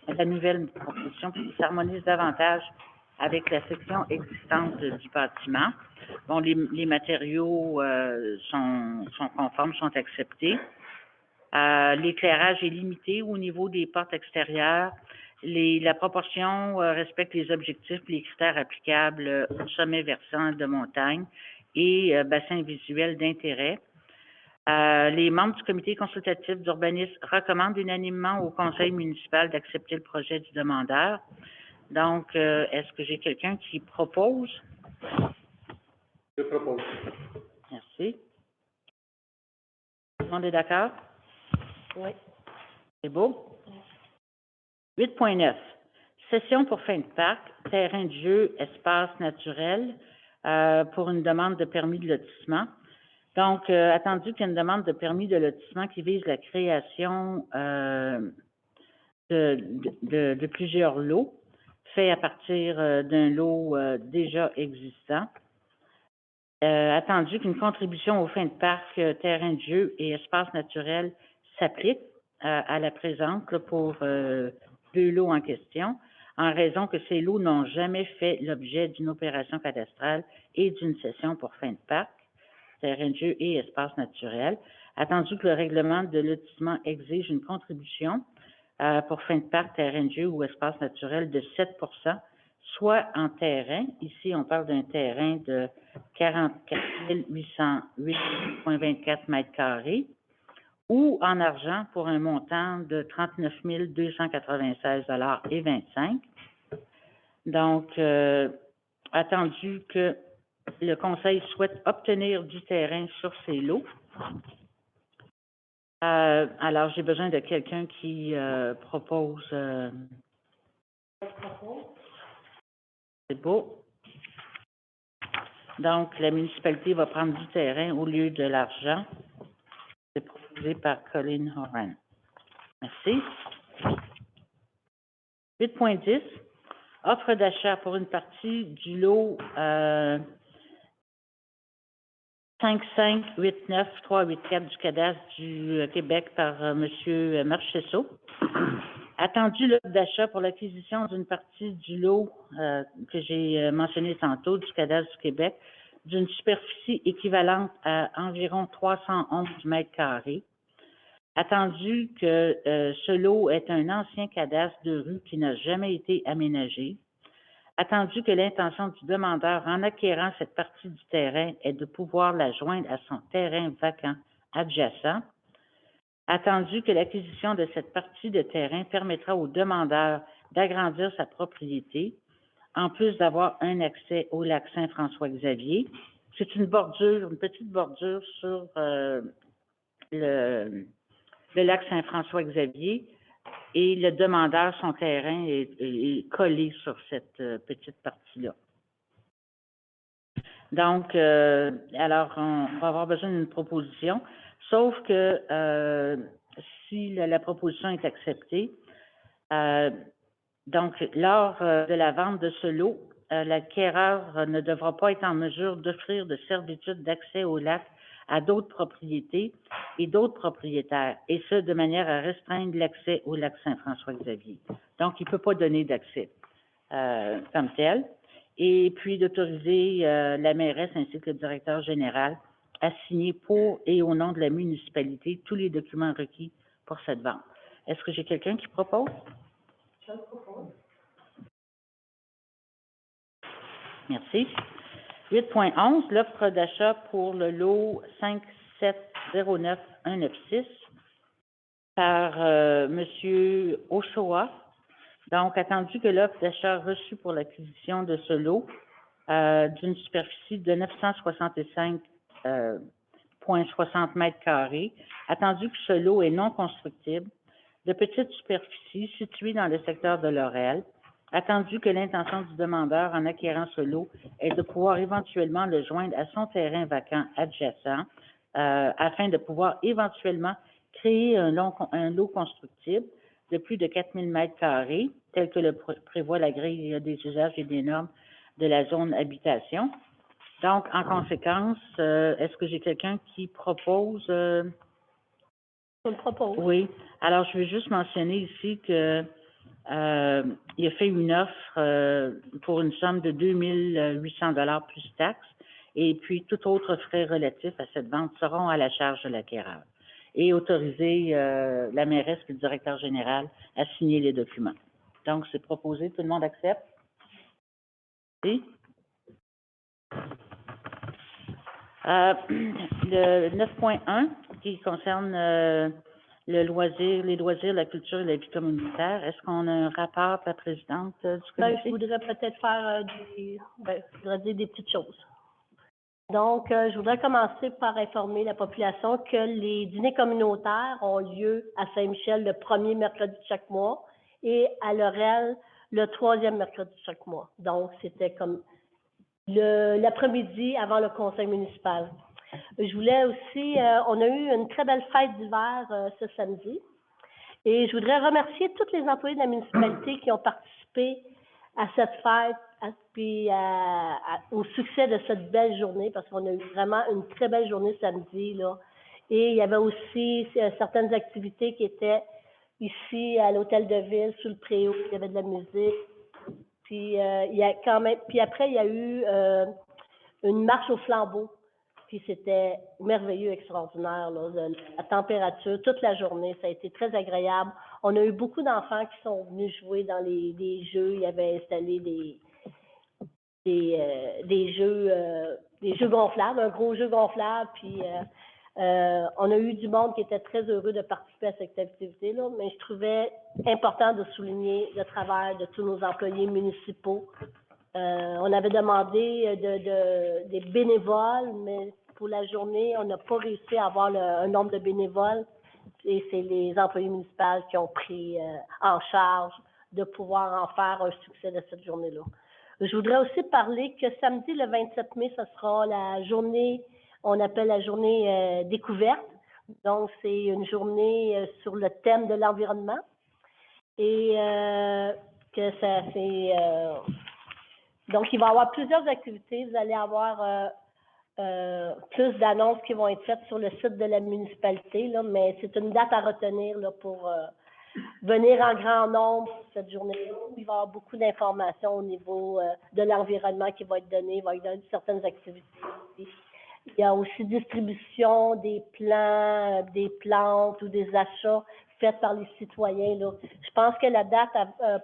la nouvelle proposition s'harmonise davantage avec la section existante du bâtiment. Bon, les matériaux sont conformes, sont acceptés. L'éclairage est limité au niveau des portes extérieures. La proportion respecte les objectifs et les critères applicables au sommet versant de montagne et bassin visuel d'intérêt. Les membres du comité consultatif d'urbanisme recommandent unanimement au conseil municipal d'accepter le projet du demandeur. Donc, est-ce que j'ai quelqu'un qui propose? Je propose. Merci. Tout le monde est d'accord? Oui. C'est beau? 8.9. Session pour fin de parc, terrain de jeu, espace naturel. pour une demande de permis de lotissement. Donc, attendu qu'il y a une demande de permis de lotissement qui vise la création de plusieurs lots faits à partir d'un lot déjà existant. Attendu qu'une contribution aux fins de parc, terrain de jeu et espace naturel s'applique à la présente là, pour deux lots en question, en raison que ces lots n'ont jamais fait l'objet d'une opération cadastrale et d'une cession pour fin de parc, terrain de jeu et espace naturel. Attendu que le règlement de lotissement exige une contribution pour fin de parc, terrain de jeu ou espace naturel de 7 soit en terrain, ici on parle d'un terrain de 44 808,24 mètres carrés, ou en argent pour un montant de 39 296,25 $. Donc, attendu que le Conseil souhaite obtenir du terrain sur ces lots. Alors, j'ai besoin de quelqu'un qui propose... C'est beau. Donc, la municipalité va prendre du terrain au lieu de l'argent. C'est proposé par Colleen Horan. Merci. 8.10. Offre d'achat pour une partie du lot 5589384 du cadastre du Québec par M. Marchesso. Attendu l'offre d'achat pour l'acquisition d'une partie du lot que j'ai mentionné tantôt du cadastre du Québec d'une superficie équivalente à environ 311 mètres carrés. Attendu que ce lot est un ancien cadastre de rue qui n'a jamais été aménagé. Attendu que l'intention du demandeur en acquérant cette partie du terrain est de pouvoir la joindre à son terrain vacant adjacent. Attendu que l'acquisition de cette partie de terrain permettra au demandeur d'agrandir sa propriété, en plus d'avoir un accès au lac Saint-François-Xavier. C'est une bordure, une petite bordure sur le lac Saint-François-Xavier et le demandeur, son terrain est collé sur cette petite partie-là. Donc, alors, on va avoir besoin d'une proposition, sauf que si la proposition est acceptée, donc, lors de la vente de ce lot, l'acquéreur ne devra pas être en mesure d'offrir de servitude d'accès au lac à d'autres propriétés et d'autres propriétaires, et ce, de manière à restreindre l'accès au lac Saint-François-Xavier. Donc, il ne peut pas donner d'accès comme tel. Et puis, d'autoriser la mairesse ainsi que le directeur général à signer pour et au nom de la municipalité tous les documents requis pour cette vente. Est-ce que j'ai quelqu'un qui propose? Je le propose. Merci. 8.11, l'offre d'achat pour le lot 5709196 par M. Ochoa. Donc, attendu que l'offre d'achat reçue pour l'acquisition de ce lot d'une superficie de 965,60 mètres carrés, attendu que ce lot est non constructible, de petite superficie située dans le secteur de Laurel, attendu que l'intention du demandeur en acquérant ce lot est de pouvoir éventuellement le joindre à son terrain vacant adjacent afin de pouvoir éventuellement créer un lot constructible de plus de 4000 mètres carrés, tel que le prévoit la grille des usages et des normes de la zone habitation. Donc, en conséquence, est-ce que j'ai quelqu'un qui propose... Je le propose. Oui. Alors, je vais juste mentionner ici que il a fait une offre pour une somme de 2800 $ plus taxes, et puis tout autre frais relatifs à cette vente seront à la charge de l'acquéreur. Et autoriser la mairesse et le directeur général à signer les documents. Donc, c'est proposé. Tout le monde accepte? Oui? Le 9.1, qui concerne les loisirs, la culture et la vie communautaire. Est-ce qu'on a un rapport de la présidente du comité? Je voudrais peut-être faire je voudrais dire des petites choses. Donc, je voudrais commencer par informer la population que les dîners communautaires ont lieu à Saint-Michel le premier mercredi de chaque mois et à Laurel le troisième mercredi de chaque mois. Donc, c'était comme l'après-midi avant le conseil municipal. Je voulais aussi, on a eu une très belle fête d'hiver ce samedi. Et je voudrais remercier tous les employés de la municipalité qui ont participé à cette fête, puis au succès de cette belle journée, parce qu'on a eu vraiment une très belle journée samedi, là. Et il y avait aussi certaines activités qui étaient ici à l'hôtel de ville, sous le préau, il y avait de la musique. Puis il y a quand même, puis après il y a eu une marche au flambeau. Puis c'était merveilleux, extraordinaire, là, la température, toute la journée, ça a été très agréable. On a eu beaucoup d'enfants qui sont venus jouer dans des jeux. Il y avait installé des jeux gonflables, un gros jeu gonflable. Puis on a eu du monde qui était très heureux de participer à cette activité-là, mais je trouvais important de souligner le travail de tous nos employés municipaux. On avait demandé des bénévoles, mais pour la journée, on n'a pas réussi à avoir un nombre de bénévoles. Et c'est les employés municipaux qui ont pris en charge de pouvoir en faire un succès de cette journée-là. Je voudrais aussi parler que samedi, le 27 mai, ce sera la journée, on appelle la journée découverte. Donc, c'est une journée sur le thème de l'environnement. Et que ça fait... donc, il va y avoir plusieurs activités. Vous allez avoir plus d'annonces qui vont être faites sur le site de la municipalité, là, mais c'est une date à retenir là, pour venir en grand nombre cette journée-là. Il va y avoir beaucoup d'informations au niveau de l'environnement qui va être donné. Il va y avoir certaines activités aussi. Il y a aussi distribution des plants, des plantes ou des achats faits par les citoyens. Là. Je pense que la date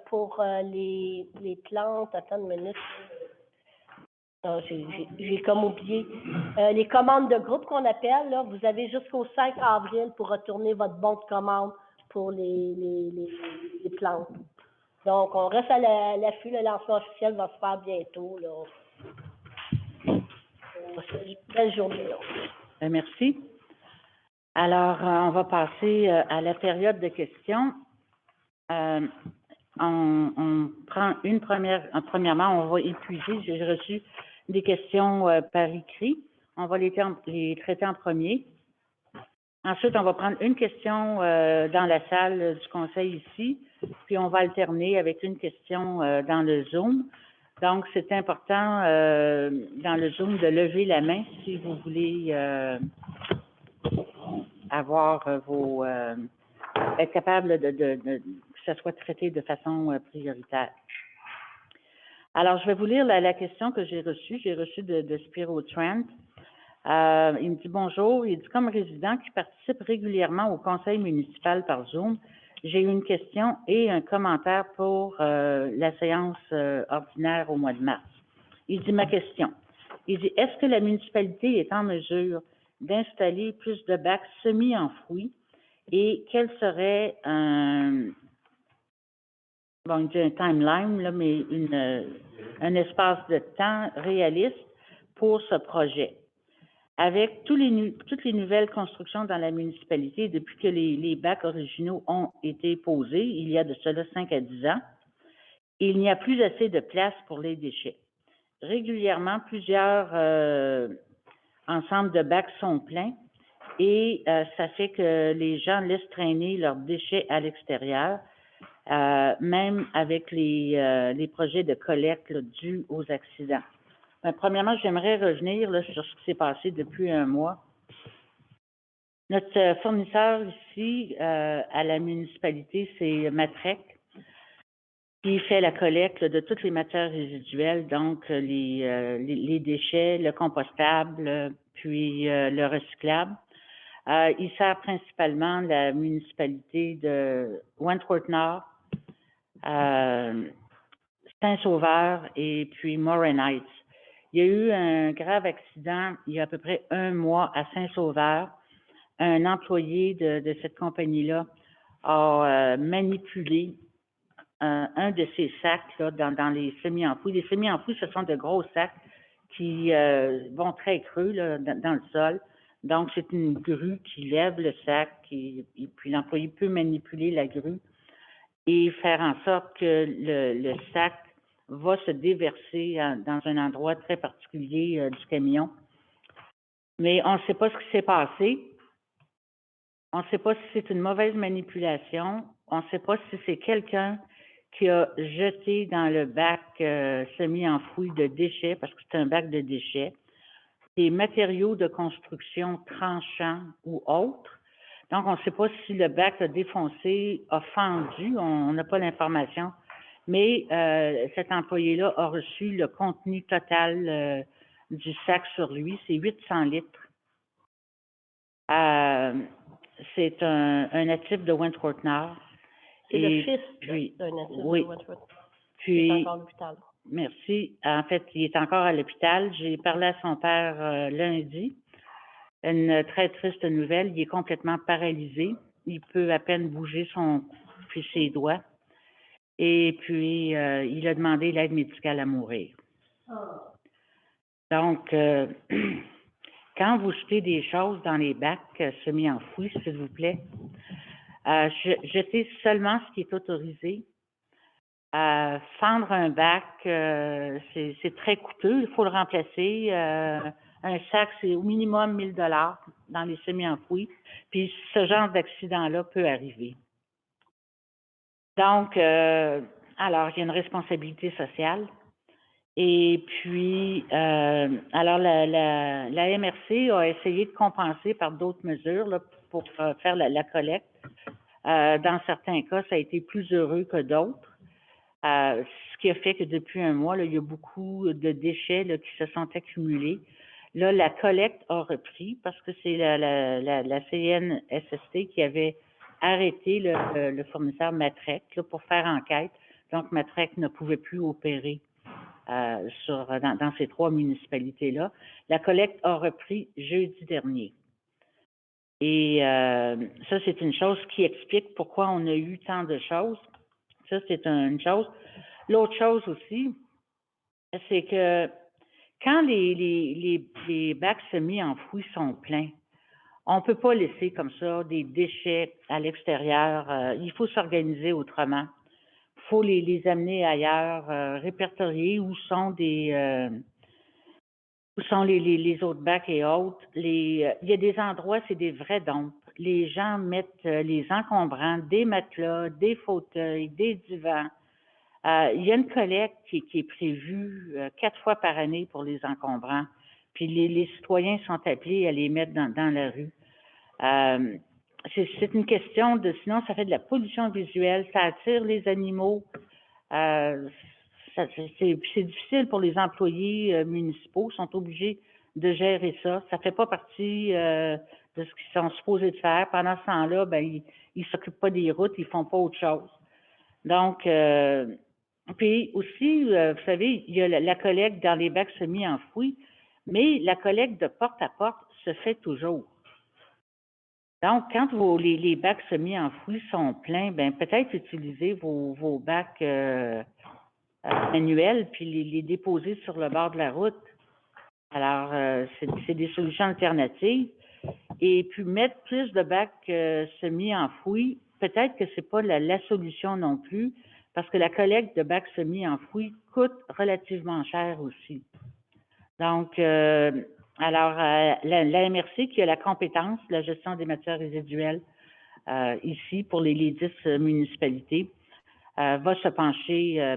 pour les plantes, attends une minute. J'ai comme oublié. Les commandes de groupe qu'on appelle, là, vous avez jusqu'au 5 avril pour retourner votre bon de commande pour les plantes. Donc, on reste à l'affût. Le lancement officiel va se faire bientôt. Là. C'est une belle journée. Là. Merci. Alors, on va passer à la période de questions. On prend premièrement, on va épuiser. J'ai reçu des questions par écrit. On va les traiter en premier. Ensuite, on va prendre une question dans la salle du conseil ici, puis on va alterner avec une question dans le Zoom. Donc, c'est important dans le Zoom de lever la main si vous voulez avoir être capable que ça soit traité de façon prioritaire. Alors, je vais vous lire la question que j'ai reçue. J'ai reçu de Spiro Trent. Il me dit bonjour. Il dit comme résident qui participe régulièrement au conseil municipal par Zoom, j'ai une question et un commentaire pour la séance ordinaire au mois de mars. Il dit ma question. Il dit est-ce que la municipalité est en mesure d'installer plus de bacs semi-enfouis et quel serait il dit un timeline, là, mais un espace de temps réaliste pour ce projet. Avec toutes les nouvelles constructions dans la municipalité, depuis que les bacs originaux ont été posés, il y a de cela 5 à 10 ans, il n'y a plus assez de place pour les déchets. Régulièrement, plusieurs ensembles de bacs sont pleins et ça fait que les gens laissent traîner leurs déchets à l'extérieur, même avec les projets de collecte là, dus aux accidents. Premièrement, j'aimerais revenir là, sur ce qui s'est passé depuis un mois. Notre fournisseur ici à la municipalité, c'est Matrec, qui fait la collecte de toutes les matières résiduelles, donc les déchets, le compostable, puis le recyclable. Il sert principalement la municipalité de Wentworth-Nord, Saint-Sauveur et puis Morin Heights. Il y a eu un grave accident il y a à peu près un mois à Saint-Sauveur. Un employé de cette compagnie-là a manipulé un de ces sacs là, dans les semi-enfouis. Les semi-enfouis, ce sont de gros sacs qui vont très creux là, dans le sol. Donc, c'est une grue qui lève le sac et puis l'employé peut manipuler la grue et faire en sorte que le sac va se déverser dans un endroit très particulier du camion. Mais on ne sait pas ce qui s'est passé. On ne sait pas si c'est une mauvaise manipulation. On ne sait pas si c'est quelqu'un qui a jeté dans le bac semi-enfoui de déchets, parce que c'est un bac de déchets, des matériaux de construction tranchants ou autres. Donc, on ne sait pas si le bac a défoncé, a fendu, on n'a pas l'information. Mais cet employé-là a reçu le contenu total du sac sur lui, c'est 800 litres. C'est un natif de Wentworth Nord. C'est le fils puis, d'un natif oui. de Wentworth. Puis, Il est encore à l'hôpital. merci. En fait, il est encore à l'hôpital. J'ai parlé à son père lundi. Une très triste nouvelle. Il est complètement paralysé. Il peut à peine bouger puis ses doigts. Et puis, il a demandé l'aide médicale à mourir. Donc, quand vous jetez des choses dans les bacs semi-enfouis, s'il vous plaît, jetez seulement ce qui est autorisé. Fendre un bac, c'est très coûteux, il faut le remplacer. Un sac, c'est au minimum 1 000 $ dans les semi-enfouis. Puis ce genre d'accident-là peut arriver. Donc, alors, il y a une responsabilité sociale. Et puis, alors, la MRC a essayé de compenser par d'autres mesures là, pour faire la collecte. Dans certains cas, ça a été plus heureux que d'autres. Ce qui a fait que depuis un mois, là, il y a beaucoup de déchets là, qui se sont accumulés. Là, la collecte a repris parce que c'est la CNSST qui avait arrêté le fournisseur Matrec là, pour faire enquête. Donc, Matrec ne pouvait plus opérer dans ces 3 municipalités-là. La collecte a repris jeudi dernier. Et ça, c'est une chose qui explique pourquoi on a eu tant de choses. Ça, c'est une chose. L'autre chose aussi, c'est que quand les bacs semi-enfouis sont pleins, on ne peut pas laisser comme ça des déchets à l'extérieur. Il faut s'organiser autrement. Il faut les amener ailleurs, répertorier où sont les autres bacs et autres. Il y a des endroits, c'est des vrais dompes. Les gens mettent les encombrants, des matelas, des fauteuils, des divans. Il y a une collecte qui est prévue 4 fois par année pour les encombrants. Puis les citoyens sont appelés à les mettre dans la rue. C'est une question sinon ça fait de la pollution visuelle, ça attire les animaux. C'est difficile pour les employés municipaux, ils sont obligés de gérer ça. Ça fait pas partie de ce qu'ils sont supposés de faire. Pendant ce temps-là, ben ils s'occupent pas des routes, ils font pas autre chose. Donc, puis aussi, vous savez, il y a la collecte dans les bacs semi-enfouis, mais la collecte de porte à porte se fait toujours. Donc, quand les bacs semi-enfouis sont pleins, ben peut-être utiliser vos bacs manuels puis les déposer sur le bord de la route. Alors, c'est des solutions alternatives. Et puis, mettre plus de bacs semi-enfouis, peut-être que c'est pas la solution non plus, parce que la collecte de bacs semi-enfouis coûte relativement cher aussi. Donc, alors, la MRC qui a la compétence de la gestion des matières résiduelles ici pour les 10 municipalités va se pencher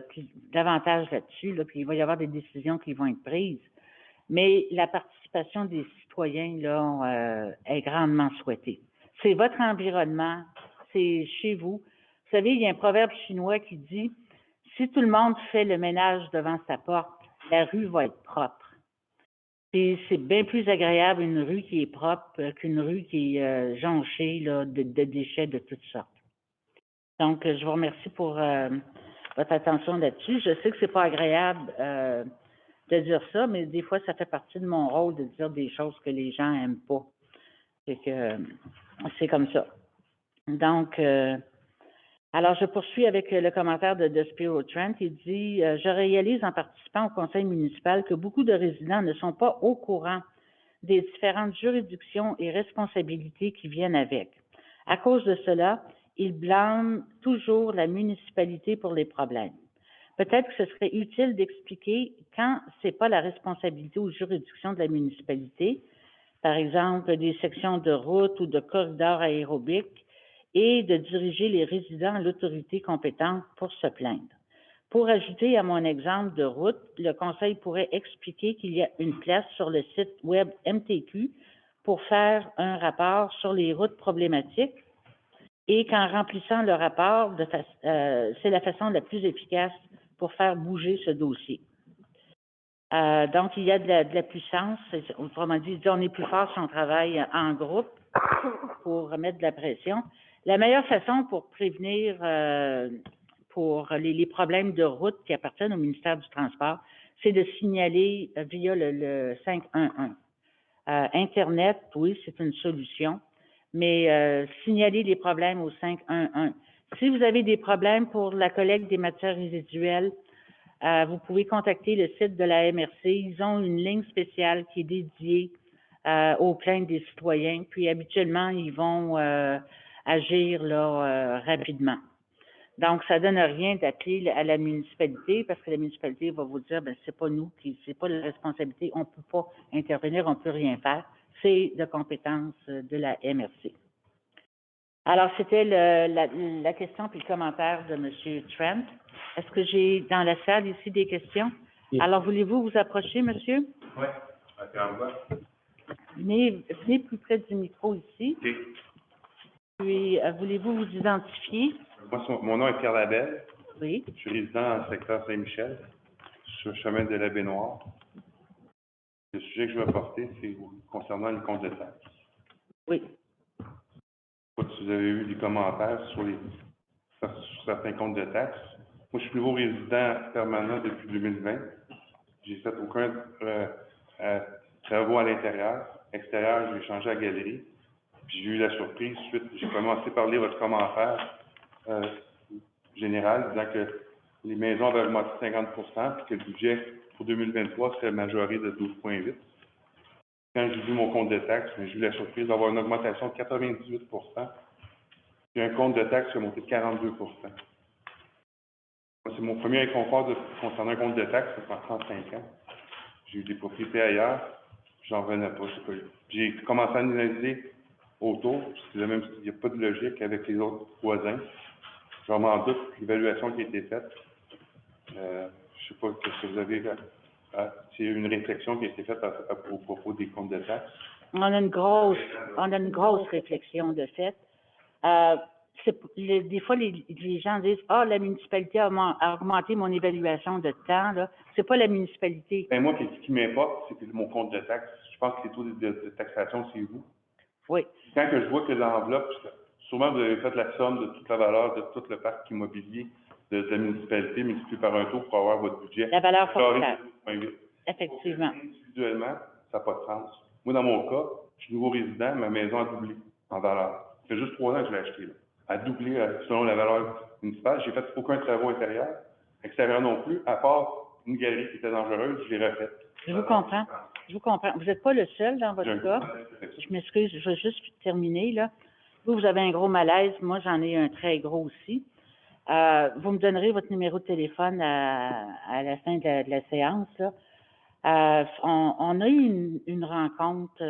davantage là-dessus, là, puis il va y avoir des décisions qui vont être prises. Mais la participation des citoyens là, est grandement souhaitée. C'est votre environnement, c'est chez vous. Vous savez, il y a un proverbe chinois qui dit « Si tout le monde fait le ménage devant sa porte, la rue va être propre. » Et c'est bien plus agréable une rue qui est propre qu'une rue qui est jonchée là, de déchets de toutes sortes. Donc, je vous remercie pour votre attention là-dessus. Je sais que c'est pas agréable de dire ça, mais des fois, ça fait partie de mon rôle de dire des choses que les gens n'aiment pas. C'est que c'est comme ça. Donc, alors, je poursuis avec le commentaire de Spiro Trent. Il dit « Je réalise en participant au conseil municipal que beaucoup de résidents ne sont pas au courant des différentes juridictions et responsabilités qui viennent avec. À cause de cela, ils blâment toujours la municipalité pour les problèmes. peut-être que ce serait utile d'expliquer quand c'est pas la responsabilité ou juridiction de la municipalité, par exemple des sections de route ou de corridors aérobiques, et de diriger les résidents à l'autorité compétente pour se plaindre. Pour ajouter à mon exemple de route, le conseil pourrait expliquer qu'il y a une place sur le site web MTQ pour faire un rapport sur les routes problématiques et qu'en remplissant le rapport, c'est la façon la plus efficace pour faire bouger ce dossier. Donc, il y a de la puissance. Autrement dit, on est plus fort si on travaille en groupe pour mettre de la pression. La meilleure façon pour prévenir pour les problèmes de route qui appartiennent au ministère du Transport, c'est de signaler via le 511. Internet, oui, c'est une solution, mais signaler les problèmes au 511. Si vous avez des problèmes pour la collecte des matières résiduelles, vous pouvez contacter le site de la MRC. Ils ont une ligne spéciale qui est dédiée aux plaintes des citoyens, puis habituellement, ils vont agir là, rapidement. Donc, ça donne rien d'appeler à la municipalité parce que la municipalité va vous dire, ben c'est pas nous c'est pas la responsabilité, on peut pas intervenir, on peut rien faire. C'est de compétence de la MRC. Alors, c'était la question puis le commentaire de M. Trent. Est-ce que j'ai dans la salle ici des questions? Oui. Alors, voulez-vous vous approcher, monsieur? Oui, attends, Venez plus près du micro ici. OK. Puis, voulez-vous vous identifier? Moi, mon nom est Pierre Labelle. Oui. Je suis résident dans le secteur Saint-Michel, sur le chemin de la Baignoire. Le sujet que je veux apporter, c'est concernant le compte de taxes. Oui. Je ne sais pas si vous avez eu des commentaires sur certains comptes de taxes. Moi, je suis nouveau résident permanent depuis 2020. J'ai fait aucun travaux à l'intérieur. Extérieur, j'ai changé la galerie. Puis j'ai eu la surprise, suite, j'ai commencé par lire votre commentaire général, disant que les maisons avaient augmenté de 50 puis que le budget pour 2023 serait majoré de 12,8. Quand j'ai vu mon compte de taxes, j'ai eu la surprise d'avoir une augmentation de 98 puis un compte de taxes qui a monté de 42 C'est mon premier inconfort concernant un compte de taxes, ça fait 35 ans. J'ai eu des propriétés ailleurs, j'en revenais pas. J'ai commencé à analyser autour, parce qu'il n'y a pas de logique avec les autres voisins. Je m'en doute l'évaluation qui a été faite. Je ne sais pas ce que vous avez s'il y a une réflexion qui a été faite au propos des comptes de taxes. On a une grosse réflexion de fait. Des fois, les gens disent « Ah, la municipalité a augmenté mon évaluation de temps. » là. C'est pas la municipalité. Ben moi, ce qui m'importe, c'est que mon compte de taxes, je pense que les taux de taxation, c'est vous. Oui. Quand que je vois que l'enveloppe, souvent vous avez fait la somme de toute la valeur de tout le parc immobilier de la municipalité multiplié par un taux pour avoir votre budget. La valeur forfaitaire. 12,8. Effectivement. Individuellement, ça n'a pas de sens. Moi, dans mon cas, je suis nouveau résident, ma maison a doublé en valeur. Ça fait juste 3 ans que je l'ai acheté. Là. Elle a doublé selon la valeur municipale. J'ai fait aucun travaux intérieur, extérieur non plus, à part une galerie qui était dangereuse, je l'ai refaite. Je vous comprends. Vous n'êtes pas le seul dans votre cas. Je m'excuse, je vais juste terminer, là. Vous avez un gros malaise. Moi, j'en ai un très gros aussi. Vous me donnerez votre numéro de téléphone à la fin de la séance, là. On a eu une rencontre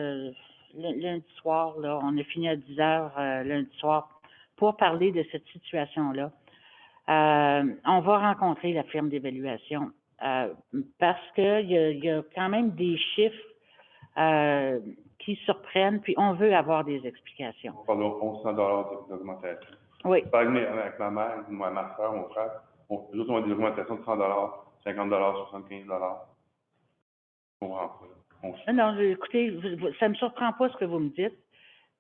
lundi soir, là. On a fini à 10 heures lundi soir pour parler de cette situation-là. On va rencontrer la firme d'évaluation parce qu'il y a quand même des chiffres qui surprennent, puis on veut avoir des explications. On parle de 1100 d'augmentation. Oui. Je parlais avec ma mère, ma soeur, mon frère. Les autres ont des augmentations de 100 50 75 Je comprends pas. Non, écoutez, ça me surprend pas ce que vous me dites.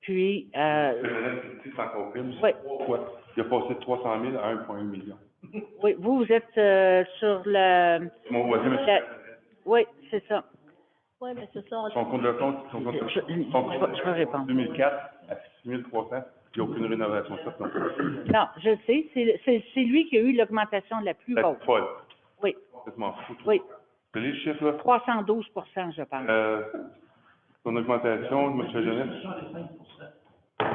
Puis, c'est encore pire. Oui. Il a passé de 300 000 à 1,1 million. Oui, vous êtes sur le... Mon voisin, Oui, c'est ça. Oui, mais c'est ça. son compte de compte, Je vais répondre. 2004 à 6 300, il n'y a aucune rénovation faite non plus. Non, je sais, c'est lui qui a eu l'augmentation la plus La haute. folle. Oui, Complètement fou. oui. Vous avez les chiffres, là? 312 je pense. Son augmentation, M. Jeunesse,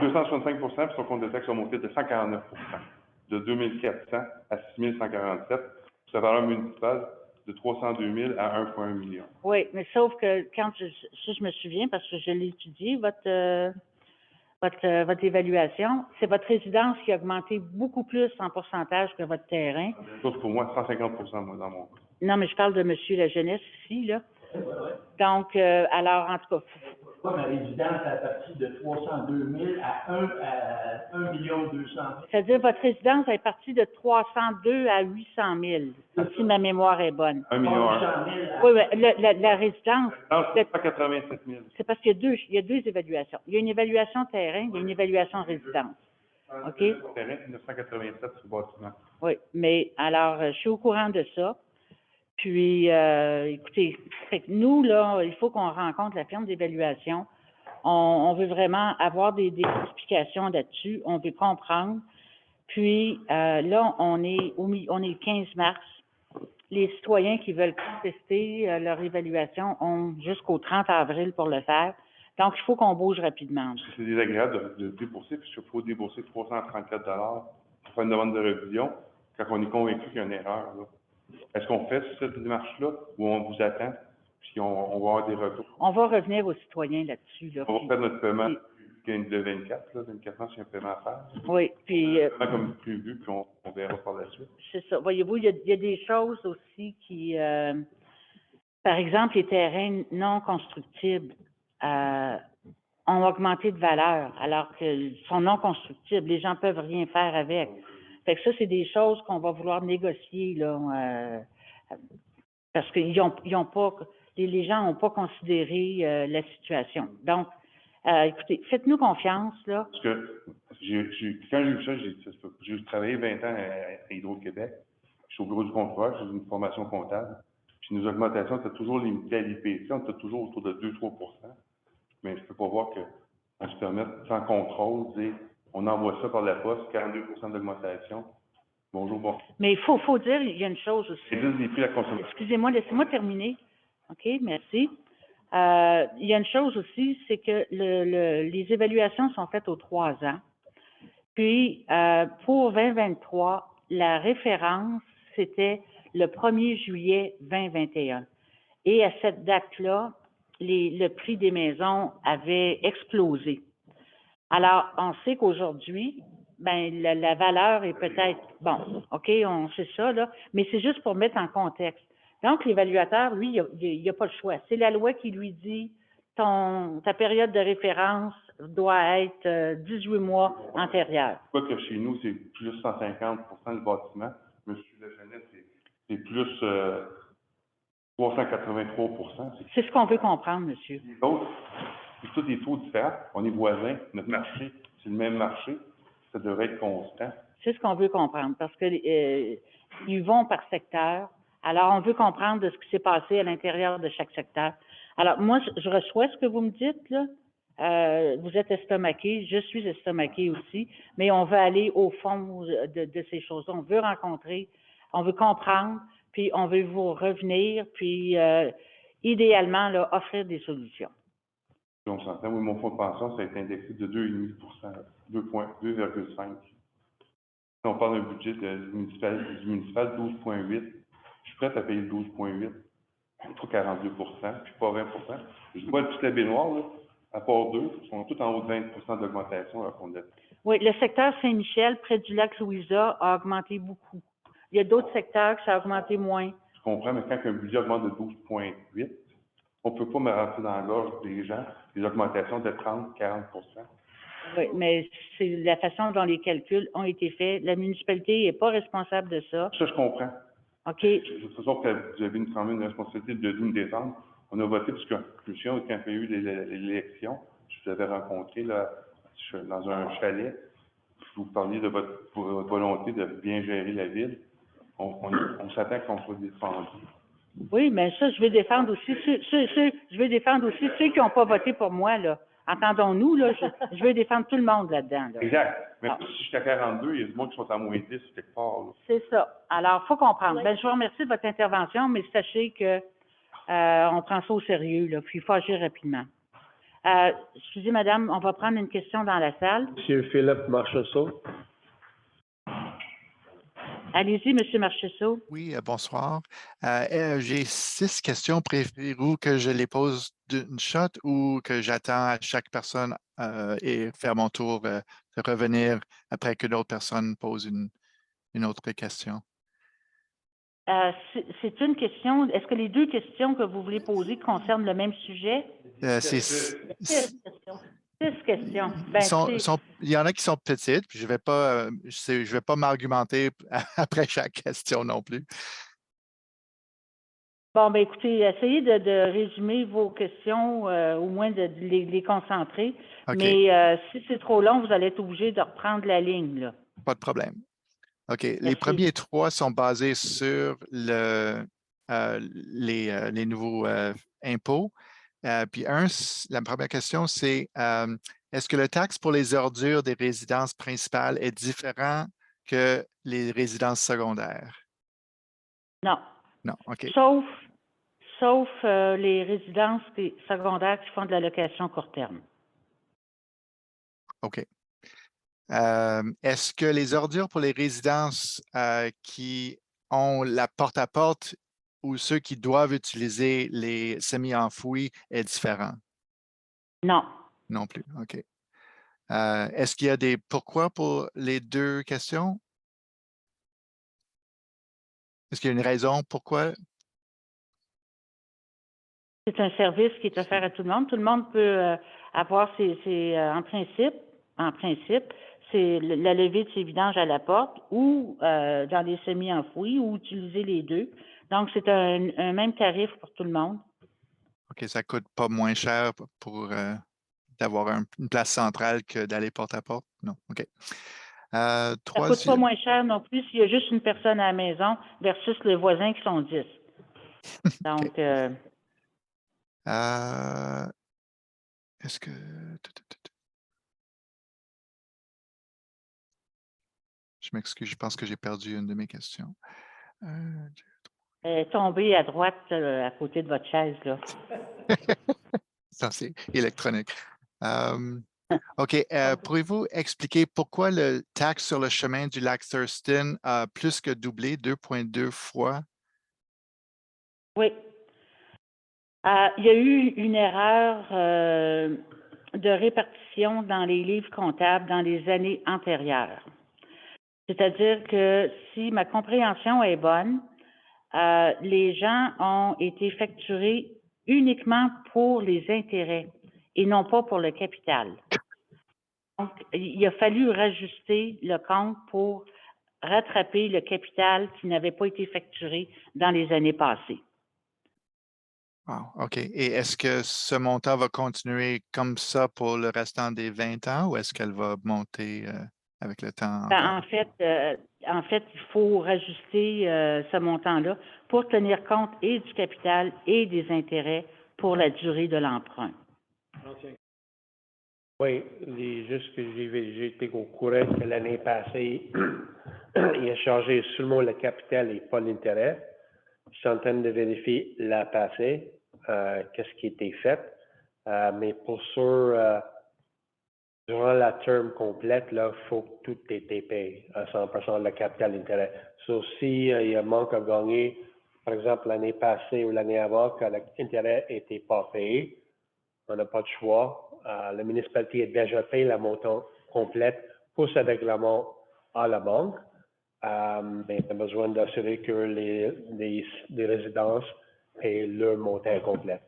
265 puis son compte de taxe a monté de 149 de 2400 à 6147. sa valeur municipale de 302 000 à 1,1 million. Oui, mais sauf que quand si je me souviens, parce que je l'ai étudié, votre évaluation, c'est votre résidence qui a augmenté beaucoup plus en pourcentage que votre terrain. Sauf pour moi, 150 moi, dans mon cas. Non, mais je parle de Monsieur la jeunesse ici, là. Donc, alors, en tout cas, Moi, ma résidence est partie de 302 000 à 1 200 000. c'est-à-dire votre résidence est partie de 302 à 800 000, si ma mémoire est bonne. 1 million 1. 800 000 à... Oui, oui, la résidence, Non, c'est 187 000. c'est parce qu'il y a deux évaluations. Il y a une évaluation terrain, il y a une évaluation résidence. OK? Terrain, 987 sur le bâtiment. Oui, mais alors, je suis au courant de ça. Puis, écoutez, fait que nous, là, il faut qu'on rencontre la firme d'évaluation. On veut vraiment avoir des explications là-dessus. On veut comprendre. Puis, là, on est le 15 mars. Les citoyens qui veulent contester leur évaluation ont jusqu'au 30 avril pour le faire. Donc, il faut qu'on bouge rapidement. C'est désagréable de débourser, puisqu'il faut débourser 334 pour faire une demande de révision quand on est convaincu qu'il y a une erreur. Là. Est-ce qu'on fait cette démarche-là ou on vous attend, puis on va avoir des retours? On va revenir aux citoyens là-dessus. Là, On va puis- faire notre paiement puis- le 24, là, 24 ans, c'est un paiement à faire. oui, puis Paiement comme prévu, puis on verra par la suite. c'est ça. Voyez-vous, il y a des choses aussi qui, par exemple, les terrains non constructibles ont augmenté de valeur, alors qu'ils sont non constructibles. Les gens peuvent rien faire avec. Fait que ça, c'est des choses qu'on va vouloir négocier, là, parce qu'ils ont pas, les gens n'ont pas considéré la situation. Donc, écoutez, faites-nous confiance, là. Parce que quand j'ai vu ça, j'ai travaillé 20 ans à Hydro-Québec. Je suis au bureau du contrôleur, j'ai une formation comptable. Puis nos augmentations étaient toujours limitées à l'IPC, on était toujours autour de 2-3 %. Mais je peux pas voir qu'on se permette, sans contrôle, de dire on envoie ça par la poste, 42 % d'augmentation. Bonjour, bon. Mais il faut dire, il y a une chose aussi. C'est juste des prix à la consommation. Excusez-moi, laissez-moi terminer. OK, merci. Il y a une chose aussi, c'est que les évaluations sont faites aux 3 ans. Puis, pour 2023, la référence, c'était le 1er juillet 2021. Et à cette date-là, le prix des maisons avait explosé. Alors, on sait qu'aujourd'hui, ben la valeur est peut-être, bon, OK, on sait ça, là, mais c'est juste pour mettre en contexte. Donc, l'évaluateur, lui, il n'a pas le choix. C'est la loi qui lui dit, ta période de référence doit être 18 mois antérieure. Pas que chez nous, c'est plus 150 % du bâtiment. Monsieur la jeunesse, c'est plus 383 %. C'est ce qu'on veut comprendre, monsieur. Les autres, c'est tous des taux différents. On est voisins. Notre marché, c'est le même marché. Ça devrait être constant. C'est ce qu'on veut comprendre, parce que ils vont par secteur. Alors, on veut comprendre de ce qui s'est passé à l'intérieur de chaque secteur. Alors, moi, je reçois ce que vous me dites, là. Vous êtes estomaqué, je suis estomaqué aussi, mais on veut aller au fond de ces choses-là. On veut rencontrer, on veut comprendre, puis on veut vous revenir, puis idéalement, là, offrir des solutions. Puis on s'entend, oui, mon fonds de pension, ça a été indexé de 2,5 2,5. Si on parle d'un budget du municipal 12,8, je suis prêt à payer 12,8 pour 42 %, puis pas 20 %. Je vois toute la baignoire, là, à part deux, ils sont tous en haut de 20 % d'augmentation à fond de. Oui, le secteur Saint-Michel, près du lac Louisa, a augmenté beaucoup. Il y a d'autres secteurs que ça a augmenté moins. Je comprends, mais quand un budget augmente de 12,8, on ne peut pas me rentrer dans la gorge des gens des augmentations de 30-40 %. Oui, mais c'est la façon dont les calculs ont été faits. La municipalité n'est pas responsable de ça. Ça, je comprends. OK? De toute façon, que vous avez quand même une responsabilité de nous défendre. On a voté, parce que je me souviens, quand il y a eu l'élection, je vous avais rencontré là, dans un chalet, vous parliez de votre volonté de bien gérer la ville. On s'attend qu'on soit défendu. Oui, mais ça, je vais défendre aussi ceux qui n'ont pas voté pour moi, là. Entendons-nous, là, je veux défendre tout le monde là-dedans, là. Exact. Mais si je suis à 42, il y a du monde qui sont à moins 10 quelque part, là. C'est ça. Alors, il faut comprendre. Oui. Ben, je vous remercie de votre intervention, mais sachez que on prend ça au sérieux, là, puis il faut agir rapidement. Excusez, madame, on va prendre une question dans la salle. Monsieur Philippe Marchessault. Allez-y, M. Marchessault. Oui, bonsoir. J'ai 6 questions. Préférez-vous que je les pose d'une shot ou que j'attends à chaque personne et faire mon tour de revenir après que l'autre personne pose une autre question? C'est une question. Est-ce que les 2 questions que vous voulez poser concernent le même sujet? C'est 6 questions. 6 questions. Ben, écoutez, il y en a qui sont petites, puis je vais pas m'argumenter après chaque question non plus. bon, ben, écoutez, essayez de résumer vos questions, au moins de les concentrer. OK. Mais si c'est trop long, vous allez être obligé de reprendre la ligne, là. Pas de problème. OK. Les Merci. premiers 3 sont basés sur les nouveaux impôts. Puis la première question, c'est est-ce que le taxe pour les ordures des résidences principales est différent que les résidences secondaires? Non. Non, OK. Sauf les résidences secondaires qui font de la location court terme. OK. Est-ce que les ordures pour les résidences qui ont la porte-à-porte ou ceux qui doivent utiliser les semi-enfouis est différent? Non. Non plus, OK. Est-ce qu'il y a des pourquoi pour les 2 questions? Est-ce qu'il y a une raison pourquoi? C'est un service qui est offert à tout le monde. Tout le monde peut avoir en principe, c'est la levée de ses vidanges à la porte ou dans les semi-enfouis ou utiliser les 2. Donc, c'est un même tarif pour tout le monde. OK, ça coûte pas moins cher pour d'avoir une place centrale que d'aller porte à porte? Non, OK. Ça coûte pas moins cher non plus s'il y a juste une personne à la maison versus le voisin qui sont 10. Donc, est-ce que... Je m'excuse, je pense que j'ai perdu une de mes questions. elle est tombée à droite à côté de votre chaise, là. Ça, c'est électronique. OK. Pourriez-vous expliquer pourquoi le taxe sur le chemin du lac Thurston a plus que doublé, 2,2 fois? Oui. Il y a eu une erreur de répartition dans les livres comptables dans les années antérieures. C'est-à-dire que si ma compréhension est bonne, les gens ont été facturés uniquement pour les intérêts et non pas pour le capital. Donc, il a fallu rajuster le compte pour rattraper le capital qui n'avait pas été facturé dans les années passées. Wow, OK. Et est-ce que ce montant va continuer comme ça pour le restant des 20 ans ou est-ce qu'elle va monter avec le temps encore? En fait, il faut rajuster ce montant-là pour tenir compte et du capital et des intérêts pour la durée de l'emprunt. Oui, juste que j'ai été au courant que l'année passée, il a changé seulement le capital et pas l'intérêt. Je suis en train de vérifier la passée, qu'est-ce qui a été fait. Mais pour sûr, durant la terme complète, il faut que tout ait été payé à 100% le capital et l'intérêt. Sauf si il y a un manque à gagner, par exemple l'année passée ou l'année avant, que l'intérêt n'était pas payé, on n'a pas de choix. La municipalité a déjà payé la montant complète pour ce règlement à la banque. Mais on a besoin d'assurer que les résidences payent leur montant complet.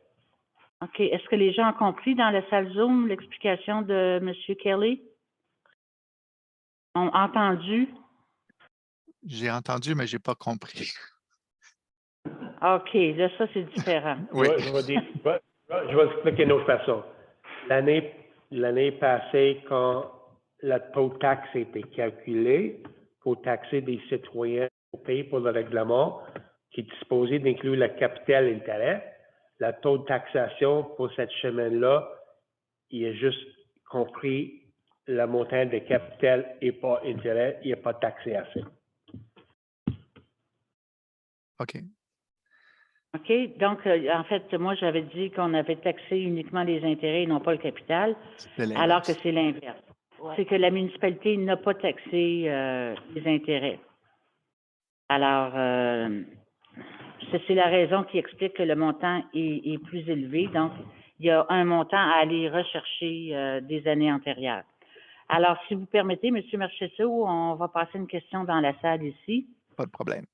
OK. Est-ce que les gens ont compris dans la salle Zoom l'explication de M. Kelly? Ont entendu? J'ai entendu, mais je n'ai pas compris. OK. Là, ça, c'est différent. Oui. Je vais expliquer d'une autre façon. L'année passée, quand le taux de taxe a été calculé pour taxer des citoyens au pays pour le règlement qui est disposé d'inclure le capital et l'intérêt, le taux de taxation pour cette semaine-là, il a juste compris le montant de capital et pas intérêt, il n'a pas taxé assez. OK. OK. Donc, en fait, moi, j'avais dit qu'on avait taxé uniquement les intérêts et non pas le capital, alors que c'est l'inverse. Ouais. C'est que la municipalité n'a pas taxé les intérêts. Alors, c'est la raison qui explique que le montant est plus élevé. Donc, il y a un montant à aller rechercher des années antérieures. Alors, si vous permettez, M. Marchessault, on va passer une question dans la salle ici. Pas de problème.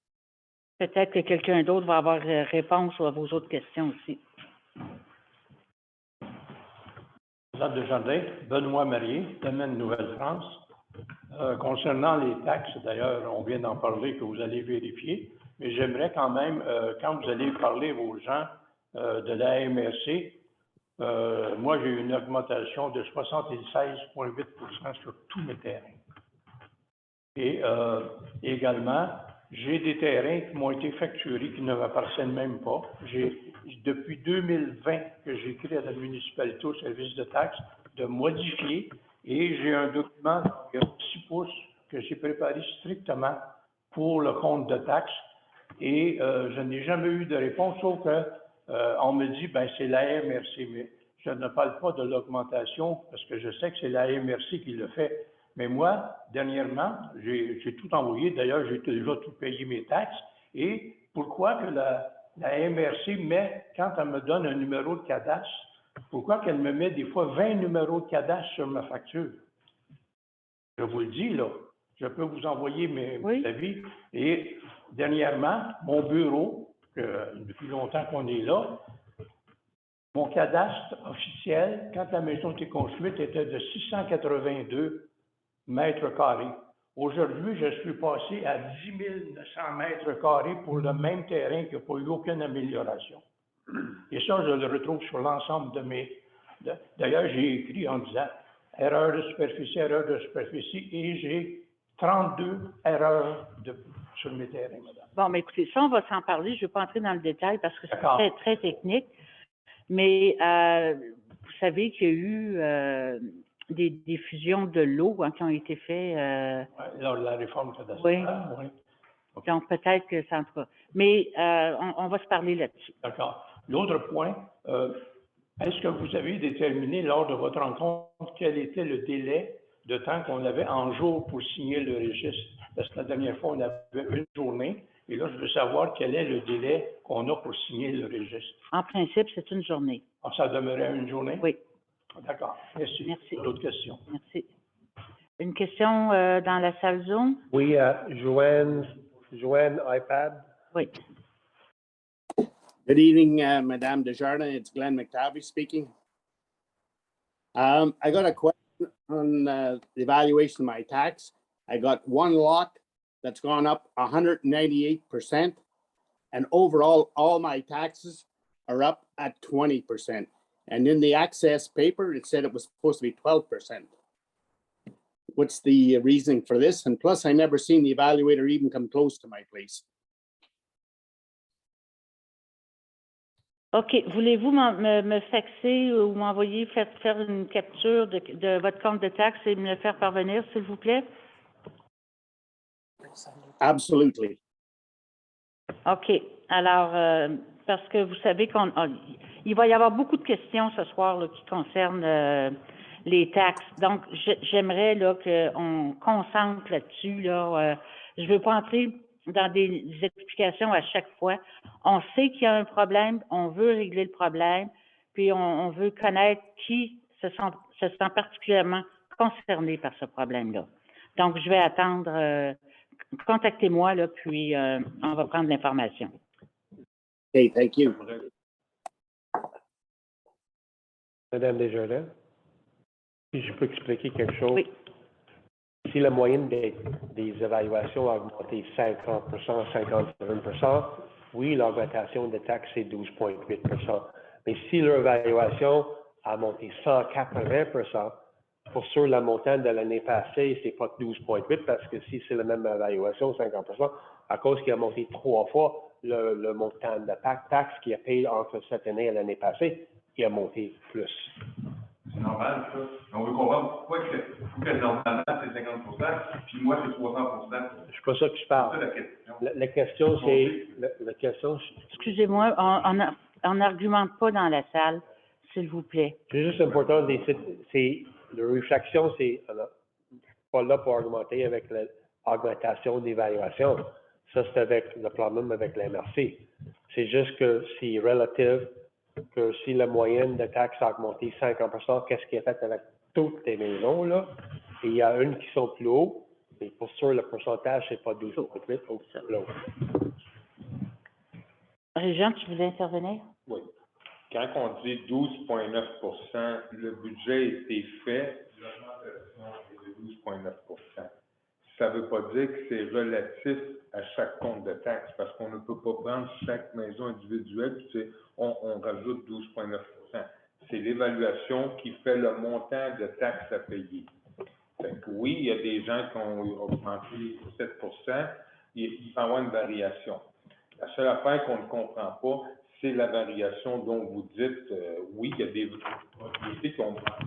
Peut-être que quelqu'un d'autre va avoir réponse à vos autres questions aussi. Président Desjardins, Benoît Marié, Domaine Nouvelle-France. Concernant les taxes, d'ailleurs, on vient d'en parler que vous allez vérifier, mais j'aimerais quand même, quand vous allez parler aux gens de la MRC, moi, j'ai eu une augmentation de 76,8% sur tous mes terrains. Et également, j'ai des terrains qui m'ont été facturés qui ne m'appartiennent même pas. Depuis 2020 que j'écris à la municipalité au service de taxes de modifier et j'ai un document de 6 pouces que j'ai préparé strictement pour le compte de taxes et je n'ai jamais eu de réponse sauf que on me dit ben c'est la MRC, mais je ne parle pas de l'augmentation parce que je sais que c'est la MRC qui le fait. Mais moi, dernièrement, j'ai tout envoyé. D'ailleurs, j'ai déjà tout payé mes taxes. Et pourquoi que la MRC met, quand elle me donne un numéro de cadastre, pourquoi qu'elle me met des fois 20 numéros de cadastre sur ma facture? Je vous le dis, là. Je peux vous envoyer mes avis. Et dernièrement, mon bureau, depuis longtemps qu'on est là, mon cadastre officiel, quand la maison était construite, était de 682 mètres carrés. Aujourd'hui, je suis passé à 10 900 mètres carrés pour le même terrain qui n'a pas eu aucune amélioration. Et ça, je le retrouve sur l'ensemble de mes... D'ailleurs, j'ai écrit en disant erreur de superficie, et j'ai 32 erreurs sur mes terrains, madame. Bon, mais écoutez, ça, on va s'en parler. Je ne vais pas entrer dans le détail parce que c'est très, très technique. Mais vous savez qu'il y a eu des fusions de lots qui ont été faites. Lors de la réforme cadastrale. Oui. Okay. Donc, peut-être que ça en tout cas. Mais on va se parler là-dessus. D'accord. L'autre point, est-ce que vous avez déterminé lors de votre rencontre quel était le délai de temps qu'on avait en jour pour signer le registre? Parce que la dernière fois, on avait une journée. Et là, je veux savoir quel est le délai qu'on a pour signer le registre. En principe, c'est une journée. Ah, ça demeurait une journée? Oui. D'accord. Merci. Merci. D'autres questions? Merci. Une question dans la salle Zoom? Oui, Joanne, iPad. Oui. Good evening, Madame Desjardins. It's Glenn McTavish speaking. I got a question on the evaluation of my tax. I got one lot that's gone up 198%, and overall, all my taxes are up at 20%. And in the access paper, it said it was supposed to be 12%. What's the reasoning for this? And plus, I never seen the evaluator even come close to my place. OK. Voulez-vous me faxer ou m'envoyer, faire une capture de votre compte de taxes et me le faire parvenir, s'il vous plaît? Absolutely. OK. Alors, parce que vous savez il va y avoir beaucoup de questions ce soir là, qui concernent les taxes. Donc, j'aimerais là qu'on concentre là-dessus. Là, je ne veux pas entrer dans des explications à chaque fois. On sait qu'il y a un problème, on veut régler le problème, puis on veut connaître qui se sent particulièrement concerné par ce problème-là. Donc, je vais attendre. Contactez-moi, là, puis on va prendre l'information. Okay, thank you. Madame Desjardins, si je peux expliquer quelque chose. Oui. Si la moyenne des évaluations a augmenté 50%, 51%, oui, l'augmentation des taxes, c'est 12,8%. Mais si leur évaluation a monté 180%, pour sûr, le montant de l'année passée, c'est pas 12,8 parce que si c'est la même évaluation, 50%, à cause qu'il a monté 3 fois le montant de taxe qu'il a payé entre cette année et l'année passée, il a monté plus. C'est normal, ça. On veut comprendre pourquoi que normalement, c'est 50%, puis moi, c'est 300%. C'est pas ça que je parle. C'est ça la question. La question, c'est... Excusez-moi, on n'argumente pas dans la salle, s'il vous plaît. C'est juste important, c'est la réflexion, c'est pas là pour augmenter avec l'augmentation d'évaluation. Ça, c'est avec le problème avec la MRC. C'est juste que c'est relatif, que si la moyenne de taxes a augmenté 50%, qu'est-ce qui est fait avec toutes les maisons, là? Et il y a une qui sont plus haut, mais pour sûr, le pourcentage, c'est pas 12,8 ou l'autre. Régent, tu voulais intervenir? Oui. Quand on dit 12,9 le budget a été fait, l'augmentation est de 12,9 Ça ne veut pas dire que c'est relatif à chaque compte de taxe, parce qu'on ne peut pas prendre chaque maison individuelle, puis on rajoute 12,9 C'est l'évaluation qui fait le montant de taxes à payer. Fait que oui, il y a des gens qui ont augmenté 7 il va y avoir une variation. La seule affaire qu'on ne comprend pas, c'est la variation dont vous dites, oui, il y a des propriétés qui ont augmenté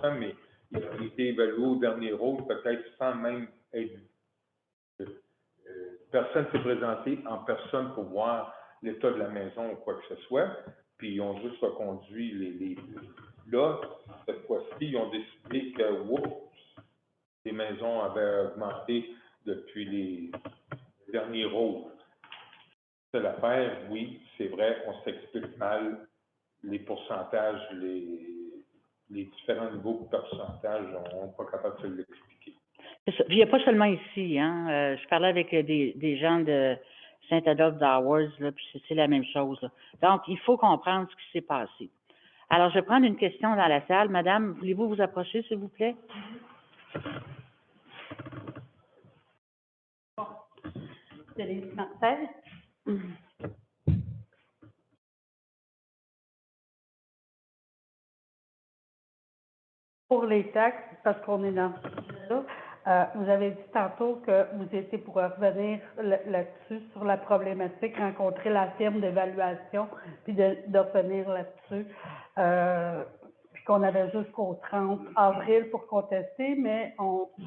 50 mais il a été évalué au dernier rôle, peut-être sans même être personne s'est présenté en personne pour voir l'état de la maison ou quoi que ce soit, puis ils ont juste reconduit les là, cette fois-ci, ils ont décidé que, les maisons avaient augmenté depuis les derniers rôles. C'est l'affaire, oui, c'est vrai, on s'explique mal les pourcentages, les différents niveaux de pourcentage, on n'est pas capable de l'expliquer. Il n'y a pas seulement ici, hein. Je parlais avec des gens de Saint-Adolphe d'Hours, là, puis c'est la même chose, là. Donc, il faut comprendre ce qui s'est passé. Alors, je vais prendre une question dans la salle. Madame, voulez-vous vous approcher, s'il vous plaît? Denise Martel. Pour les taxes, parce qu'on est dans ça, vous avez dit tantôt que vous étiez pour revenir là-dessus, sur la problématique, rencontrer la firme d'évaluation, puis de revenir là-dessus. Puis qu'on avait jusqu'au 30 avril pour contester, mais on ne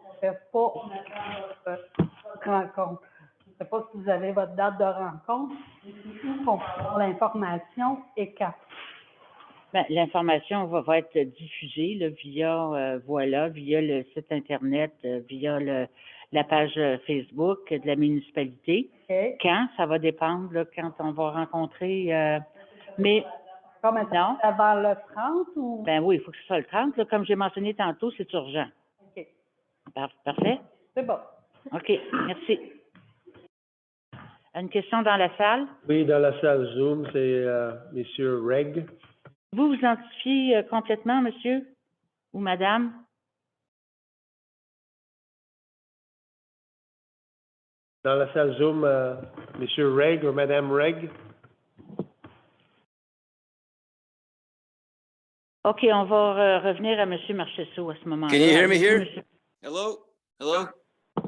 conteste pas, on attend votre rencontre. Je ne sais pas si vous avez votre date de rencontre, mais c'est où qu'on peut avoir l'information et quand. Ben, l'information va être diffusée là, via le site Internet, via la page Facebook de la municipalité. Okay. Quand? Ça va dépendre là, quand on va rencontrer. Mais non. Avant le 30 ou? Ben oui, il faut que ce soit le 30. Là, comme j'ai mentionné tantôt, c'est urgent. OK. Parfait? C'est bon. OK, merci. Une question dans la salle? Oui, dans la salle Zoom, c'est Monsieur Reg. Vous vous identifiez complètement, monsieur ou madame? Dans la salle Zoom, Monsieur Reg ou Madame Reg? OK, on va revenir à Monsieur Marchessault à ce moment-là. Can you hear me here? Monsieur... Hello? Hello?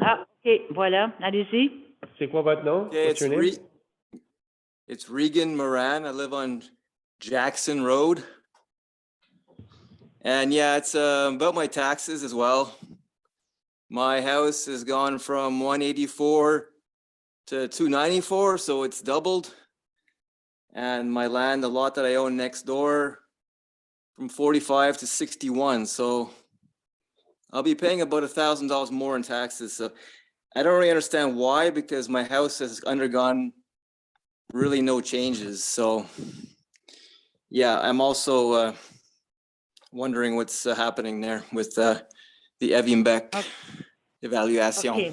Ah, OK, voilà. Allez-y. C'est quoi votre nom? Okay, What's your name? It's Regan Moran. I live on Jackson Road. And yeah, it's about my taxes as well. My house has gone from 184 to 294, so it's doubled. And my land, the lot that I own next door, from 45 to 61. So I'll be paying about $1,000 more in taxes. So I don't really understand why, because my house has undergone really no changes. So yeah, I'm also wondering what's happening there with the Evian-Beck évaluation. Okay.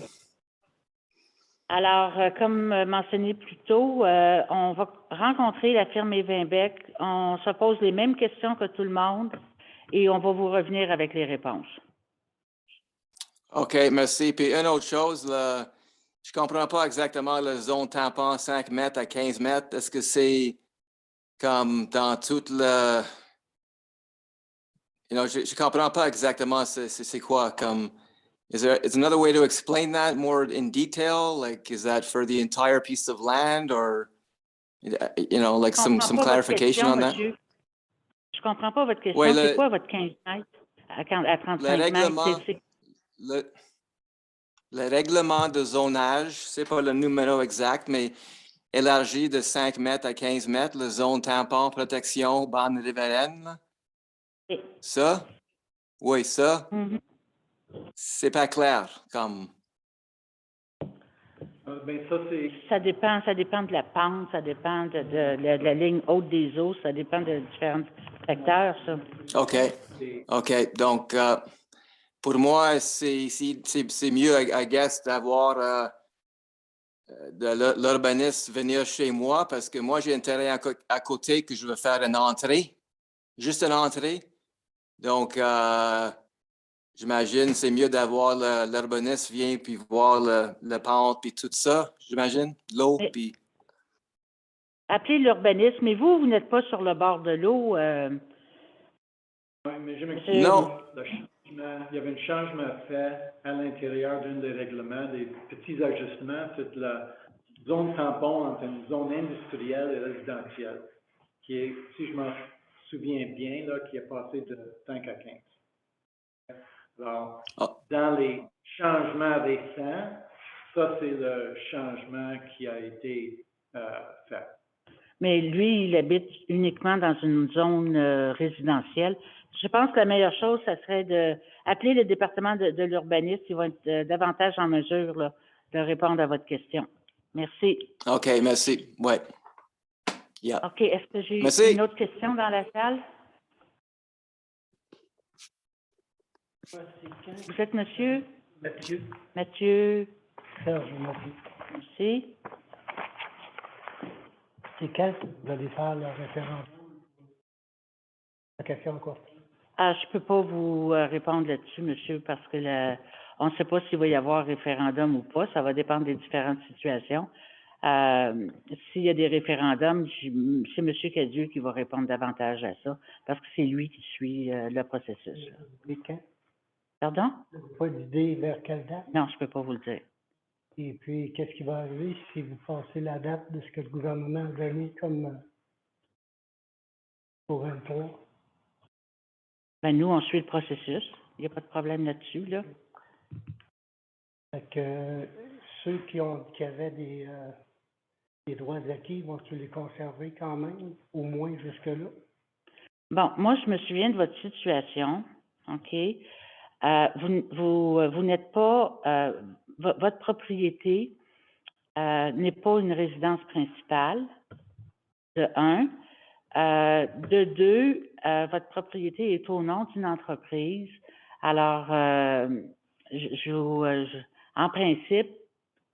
Alors, comme mentionné plus tôt, on va rencontrer la firme Evian-Beck. On se pose les mêmes questions que tout le monde et on va vous revenir avec les réponses. OK, merci. Puis une autre chose, je ne comprends pas exactement la zone tampon 5 mètres à 15 mètres. Est-ce que c'est comme dans toute le... Je ne comprends pas exactement c'est quoi comme... Is another way to explain that more in detail? Like, is that for the entire piece of land or, like some clarification on that? Je comprends pas votre question. Oui, c'est quoi votre 15 mètres à 35 mètres? Le règlement de zonage, c'est pas le numéro exact, mais élargi de 5 mètres à 15 mètres, la zone tampon, protection, bande riveraine. Oui. Ça? Oui, ça. Mm-hmm. C'est pas clair, comme... Ben, ça, c'est, Ça dépend de la pente, ça dépend de la ligne haute des eaux, ça dépend de différents facteurs, ça. OK. OK. Donc, pour moi, c'est mieux, I guess, d'avoir de l'urbaniste venir chez moi parce que moi, j'ai un terrain à côté que je veux faire une entrée, juste une entrée. Donc, j'imagine c'est mieux d'avoir l'urbaniste vient puis voir le pente puis tout ça, j'imagine, l'eau Mais- puis... Appelez l'urbanisme, mais vous n'êtes pas sur le bord de l'eau. oui, mais je m'excuse. Non. Le changement, il y avait un changement fait à l'intérieur d'un des règlements, des petits ajustements, toute la zone tampon entre une zone industrielle et résidentielle, qui est, si je m'en souviens bien, là, qui est passé de 5 à 15. Alors, Ah. dans les changements récents, ça, c'est le changement qui a été fait. Mais lui, il habite uniquement dans une zone résidentielle. Je pense que la meilleure chose, ça serait d'appeler le département de l'urbanisme. Ils vont être davantage en mesure là, de répondre à votre question. Merci. OK, merci. Ouais. Yeah. OK. Est-ce que j'ai Merci. une autre question dans la salle? Vous êtes monsieur? Mathieu. Mathieu. Serge Mathieu. Merci. C'est quand vous allez faire le référendum? La question courte. Ah, je peux pas vous répondre là-dessus, monsieur, parce que on ne sait pas s'il va y avoir référendum ou pas. Ça va dépendre des différentes situations. S'il y a des référendums, c'est monsieur Cadieux qui va répondre davantage à ça, parce que c'est lui qui suit le processus. Et quand? Pardon? Pas d'idée vers quelle date? Non, je peux pas vous le dire. Et puis, qu'est-ce qui va arriver si vous passez la date de ce que le gouvernement a donné comme pour 23? Ben, nous, on suit le processus. Il n'y a pas de problème là-dessus, là. Fait que ceux qui avaient des droits acquis, vont-ils les conserver quand même, au moins jusque-là? Bon, moi, je me souviens de votre situation, OK? Vous n'êtes pas, votre propriété n'est pas une résidence principale, de un. De deux, votre propriété est au nom d'une entreprise. Alors, en principe,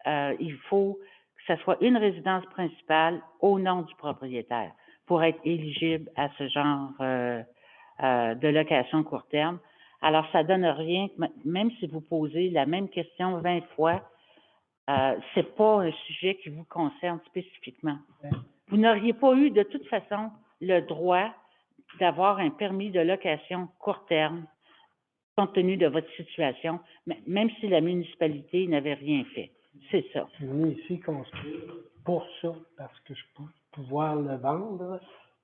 il faut que ce soit une résidence principale au nom du propriétaire pour être éligible à ce genre de location court terme. Alors, ça donne rien, même si vous posez la même question 20 fois, c'est pas un sujet qui vous concerne spécifiquement. Vous n'auriez pas eu de toute façon le droit d'avoir un permis de location court terme compte tenu de votre situation, même si la municipalité n'avait rien fait. C'est ça. Je suis venu ici construire pour ça, parce que je peux pouvoir le vendre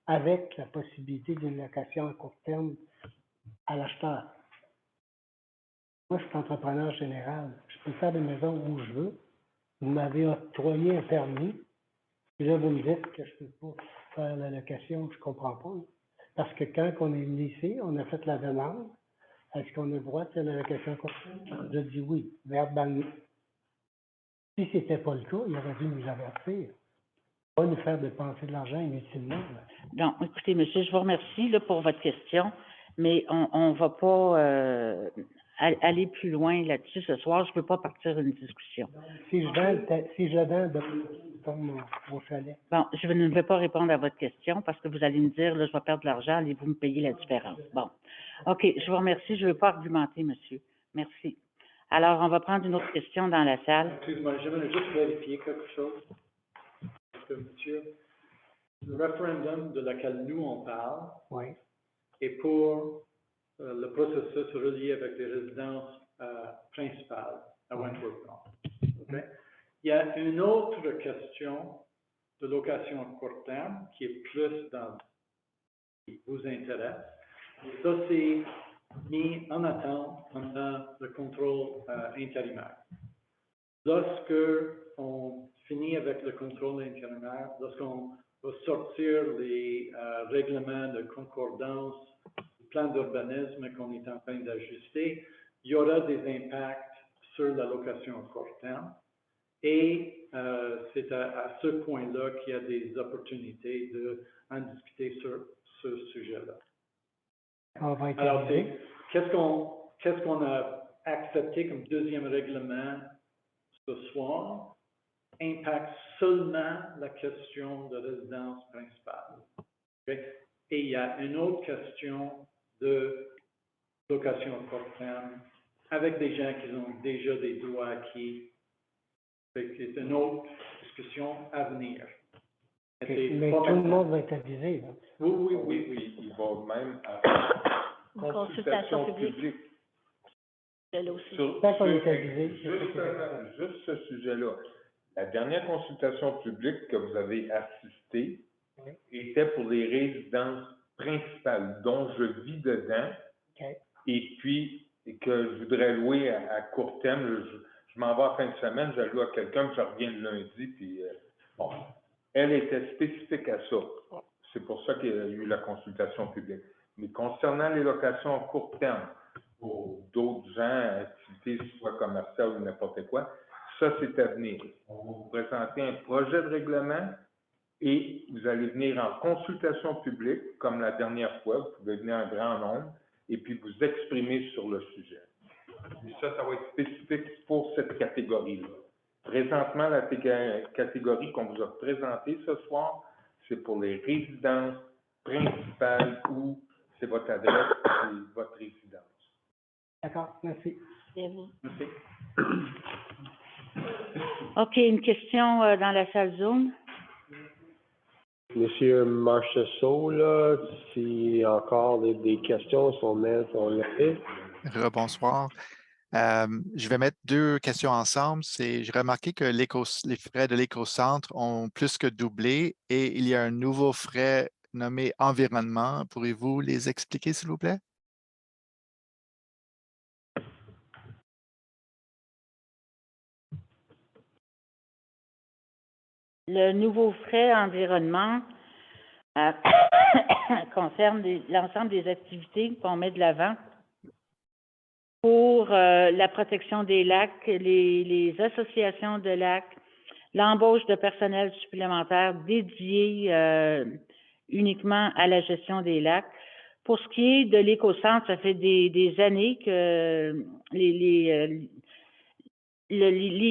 avec la possibilité d'une location à court terme à l'acheteur. Moi, je suis entrepreneur général. Je peux faire des maisons où je veux. Vous m'avez octroyé un permis. Puis là, vous me dites que je ne peux pas faire la location. Je ne comprends pas. Parce que quand on est venu ici, on a fait la demande. Est-ce qu'on a le droit de faire la location à court terme? Je dis oui, verbalement. Si ce n'était pas le cas, il aurait dû nous avertir. Pas nous faire dépenser de l'argent inutilement. Là. Non, écoutez, monsieur, je vous remercie là, pour votre question, mais on ne va pas aller plus loin là-dessus ce soir. Je ne peux pas partir une discussion. Si je vends, comme mon chalet. Bon, je ne vais pas répondre à votre question parce que vous allez me dire, là, je vais perdre de l'argent, allez-vous me payer la différence? Bon. OK, je vous remercie. Je ne veux pas argumenter, monsieur. Merci. Alors, on va prendre une autre question dans la salle. Excuse-moi, j'aimerais juste vérifier quelque chose. Parce que, monsieur, le référendum de laquelle nous on parle Oui. est pour le processus relié avec les résidences principales à Wentworth North. Okay? Il y a une autre question de location à court terme qui est plus dans qui vous intéresse. Et ça, c'est mis en attente pendant le contrôle intérimaire. Lorsque on finit avec le contrôle intérimaire, lorsqu'on va sortir les règlements de concordance, le plan d'urbanisme qu'on est en train d'ajuster, il y aura des impacts sur la location à court terme. Et c'est à ce point-là qu'il y a des opportunités d'en discuter sur ce sujet-là. On va être Alors, arrivé. qu'est-ce qu'on a accepté comme deuxième règlement ce soir impacte seulement la question de résidence principale. Okay? Et il y a une autre question de location à court terme avec des gens qui ont déjà des droits acquis. C'est une autre discussion à venir. OK. Mais tout le monde va être avisé. Là. Oui. Il va même à Une consultation publique. Elle aussi. Tant qu'on est avisé. Juste ce sujet-là. La dernière consultation publique que vous avez assistée était pour les résidences principales dont je vis dedans et puis que je voudrais louer à court terme. Je m'en vais à la fin de semaine, je loue à quelqu'un, puis je reviens le lundi, puis bon. Elle était spécifique à ça. C'est pour ça qu'il y a eu la consultation publique. Mais concernant les locations à court terme, pour d'autres gens, activités soit commerciales ou n'importe quoi, ça, c'est à venir. On va vous présenter un projet de règlement et vous allez venir en consultation publique, comme la dernière fois. Vous pouvez venir en grand nombre et puis vous exprimer sur le sujet. Et ça va être spécifique pour cette catégorie-là. Présentement, la catégorie qu'on vous a présentée ce soir, c'est pour les résidences principales où c'est votre adresse et votre résidence. D'accord, merci. Merci. OK, une question dans la salle Zoom. Monsieur Marchessault, là, s'il y a encore des questions, son mail, son levée. Rebonsoir. Je vais mettre deux questions ensemble. J'ai remarqué que les frais de l'écocentre ont plus que doublé et il y a un nouveau frais nommé environnement. Pourriez-vous les expliquer, s'il vous plaît? Le nouveau frais environnement concerne l'ensemble des activités qu'on met de l'avant pour la protection des lacs, les associations de lacs, l'embauche de personnel supplémentaire dédié uniquement à la gestion des lacs. Pour ce qui est de l'écocentre, ça fait des années que les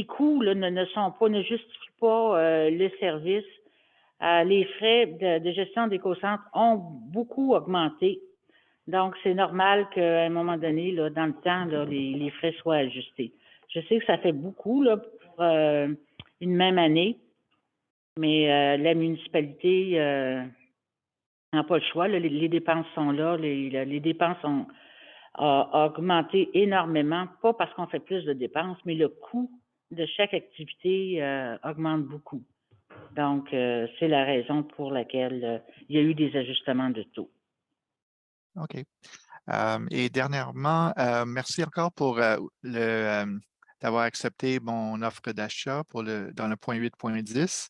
coûts là, ne justifient pas le service. Les frais de gestion d'écocentre ont beaucoup augmenté. Donc, c'est normal qu'à un moment donné, là, dans le temps, là, les frais soient ajustés. Je sais que ça fait beaucoup là, pour une même année, mais la municipalité n'a pas le choix. Là, les dépenses sont là. Les dépenses ont augmenté énormément, pas parce qu'on fait plus de dépenses, mais le coût de chaque activité augmente beaucoup. Donc, c'est la raison pour laquelle il y a eu des ajustements de taux. OK. Et dernièrement, merci encore pour d'avoir accepté mon offre d'achat dans le point 8.10.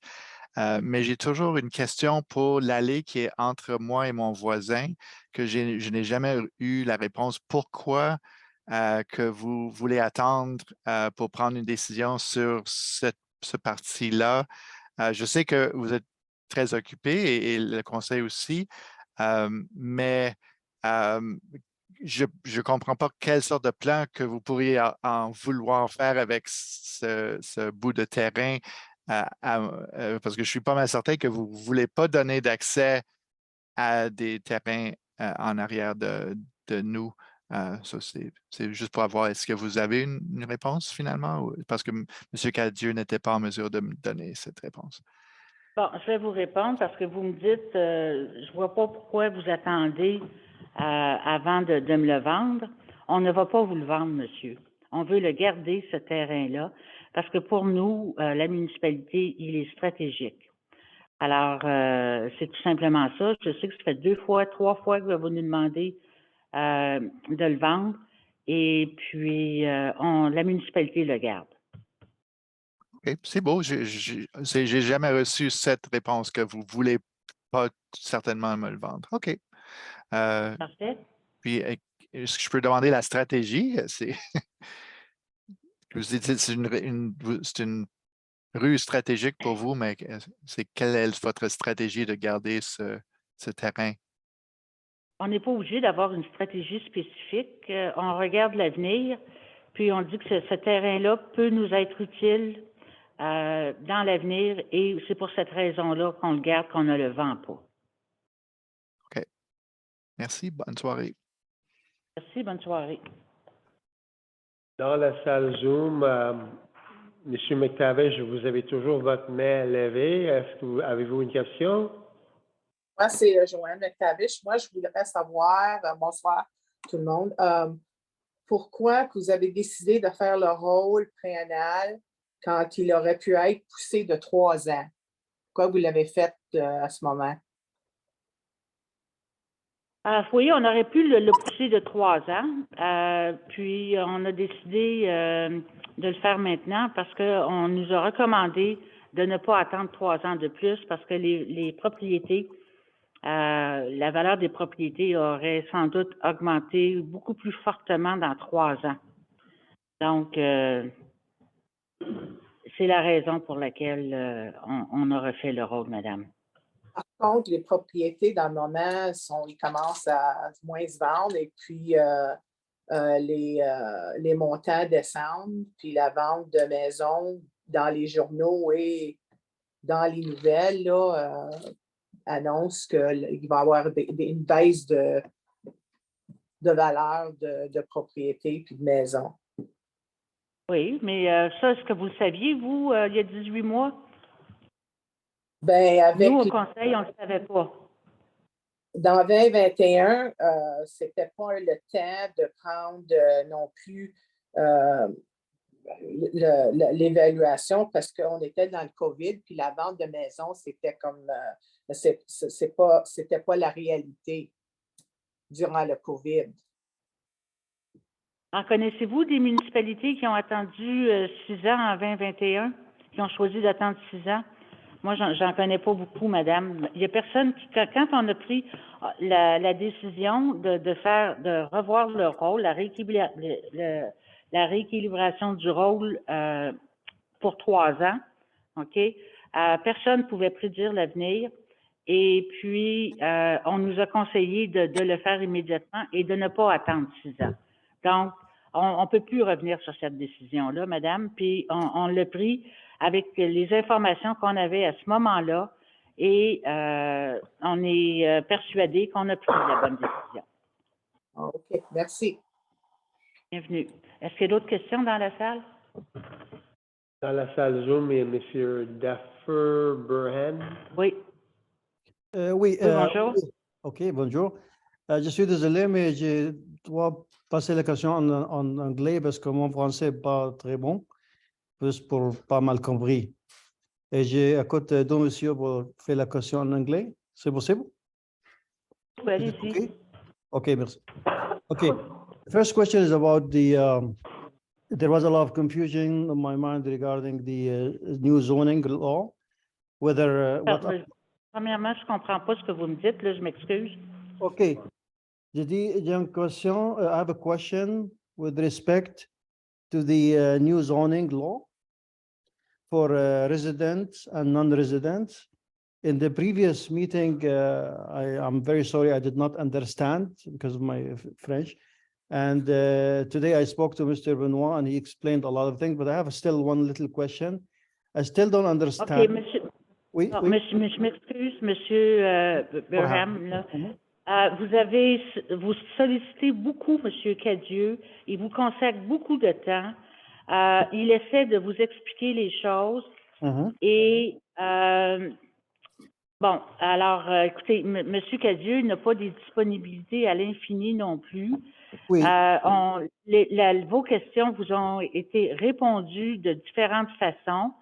Mais j'ai toujours une question pour l'allée qui est entre moi et mon voisin, que je n'ai jamais eu la réponse. Pourquoi que vous voulez attendre pour prendre une décision sur ce parti-là? Je sais que vous êtes très occupé et le conseil aussi, mais je ne comprends pas quelle sorte de plan que vous pourriez en vouloir faire avec ce bout de terrain, parce que je suis pas mal certain que vous ne voulez pas donner d'accès à des terrains en arrière de nous. Ça, c'est juste pour avoir, est-ce que vous avez une réponse finalement? Parce que M. Cadieux n'était pas en mesure de me donner cette réponse. Bon, je vais vous répondre parce que vous me dites, je ne vois pas pourquoi vous attendez avant de me le vendre. On ne va pas vous le vendre, monsieur. On veut le garder, ce terrain-là, parce que pour nous, la municipalité, il est stratégique. Alors, c'est tout simplement ça. Je sais que ça fait 2 fois, 3 fois que vous nous demandez de le vendre, et puis la municipalité le garde. OK, c'est beau. J'ai jamais reçu cette réponse que vous ne voulez pas certainement me le vendre. OK. Parfait. Puis, est-ce que je peux demander la stratégie? C'est une rue stratégique pour vous, mais quelle est votre stratégie de garder ce terrain? On n'est pas obligé d'avoir une stratégie spécifique. On regarde l'avenir, puis on dit que ce terrain-là peut nous être utile dans l'avenir et c'est pour cette raison-là qu'on le garde, qu'on ne le vend pas. OK. Merci. Bonne soirée. Merci. Bonne soirée. Dans la salle Zoom, M. McTavish, vous avez toujours votre main levée. Avez-vous une question? Moi, c'est Joanne McTavish. Moi, je voudrais savoir, bonsoir tout le monde, pourquoi que vous avez décidé de faire le rôle préanal quand il aurait pu être poussé de 3 ans? Pourquoi vous l'avez fait à ce moment? Vous voyez, on aurait pu le pousser de 3 ans, puis on a décidé de le faire maintenant parce qu'on nous a recommandé de ne pas attendre 3 ans de plus parce que les propriétés, la valeur des propriétés aurait sans doute augmenté beaucoup plus fortement dans 3 ans. Donc, c'est la raison pour laquelle on a refait le rôle, madame. Par contre, les propriétés, dans le moment, ils commencent à moins se vendre et puis les montants descendent, puis la vente de maisons dans les journaux et dans les nouvelles là, annonce qu'il va y avoir une baisse de valeur de propriété puis de maisons. Oui, mais ça, est-ce que vous le saviez, vous, il y a 18 mois? Ben, avec nous, au conseil, on ne le savait pas. Dans 2021, c'était pas le temps de prendre non plus l'évaluation parce qu'on était dans le COVID, puis la vente de maisons, c'était comme c'était pas la réalité durant le COVID. En connaissez-vous des municipalités qui ont attendu 6 ans en 2021, qui ont choisi d'attendre 6 ans? Moi, j'en connais pas beaucoup, madame. Il y a personne qui, quand on a pris la décision de revoir le rôle, la rééquilibration du rôle pour 3 ans, OK? Personne ne pouvait prédire l'avenir. Et puis, on nous a conseillé de le faire immédiatement et de ne pas attendre 6 ans. Donc, on ne peut plus revenir sur cette décision-là, madame. Puis, on l'a pris avec les informations qu'on avait à ce moment-là et on est persuadé qu'on a pris la bonne décision. OK, merci. Bienvenue. Est-ce qu'il y a d'autres questions dans la salle? Dans la salle Zoom, il y a M. Daffer Burhan. Oui. Oui, bonjour. OK, bonjour. Je suis désolé, mais je dois passer la question en anglais parce que mon français n'est pas très bon, juste pour pas mal compris. Et j'ai à côté de monsieur pour faire la question en anglais. C'est possible? Oui, allez-y. Okay, merci. Okay, the first question is about there was a lot of confusion in my mind regarding the new zoning law, whether... Premièrement, je ne comprends pas ce que vous me dites, là, je m'excuse. OK. J'ai une question, I have a question with respect to the new zoning law for residents and non-residents. In the previous meeting, I'm very sorry, I did not understand because of my French. And today I spoke to Mr. Benoit and he explained a lot of things, but I have still one little question. I still don't understand. OK, monsieur. Oui, non, oui. Je m'excuse, monsieur Burham. Là. Vous sollicitez beaucoup monsieur Cadieux. Il vous consacre beaucoup de temps. Il essaie de vous expliquer les choses. Et bon, alors, écoutez, monsieur Cadieux n'a pas des disponibilités à l'infini non plus. Oui. Vos questions vous ont été répondues de différentes façons.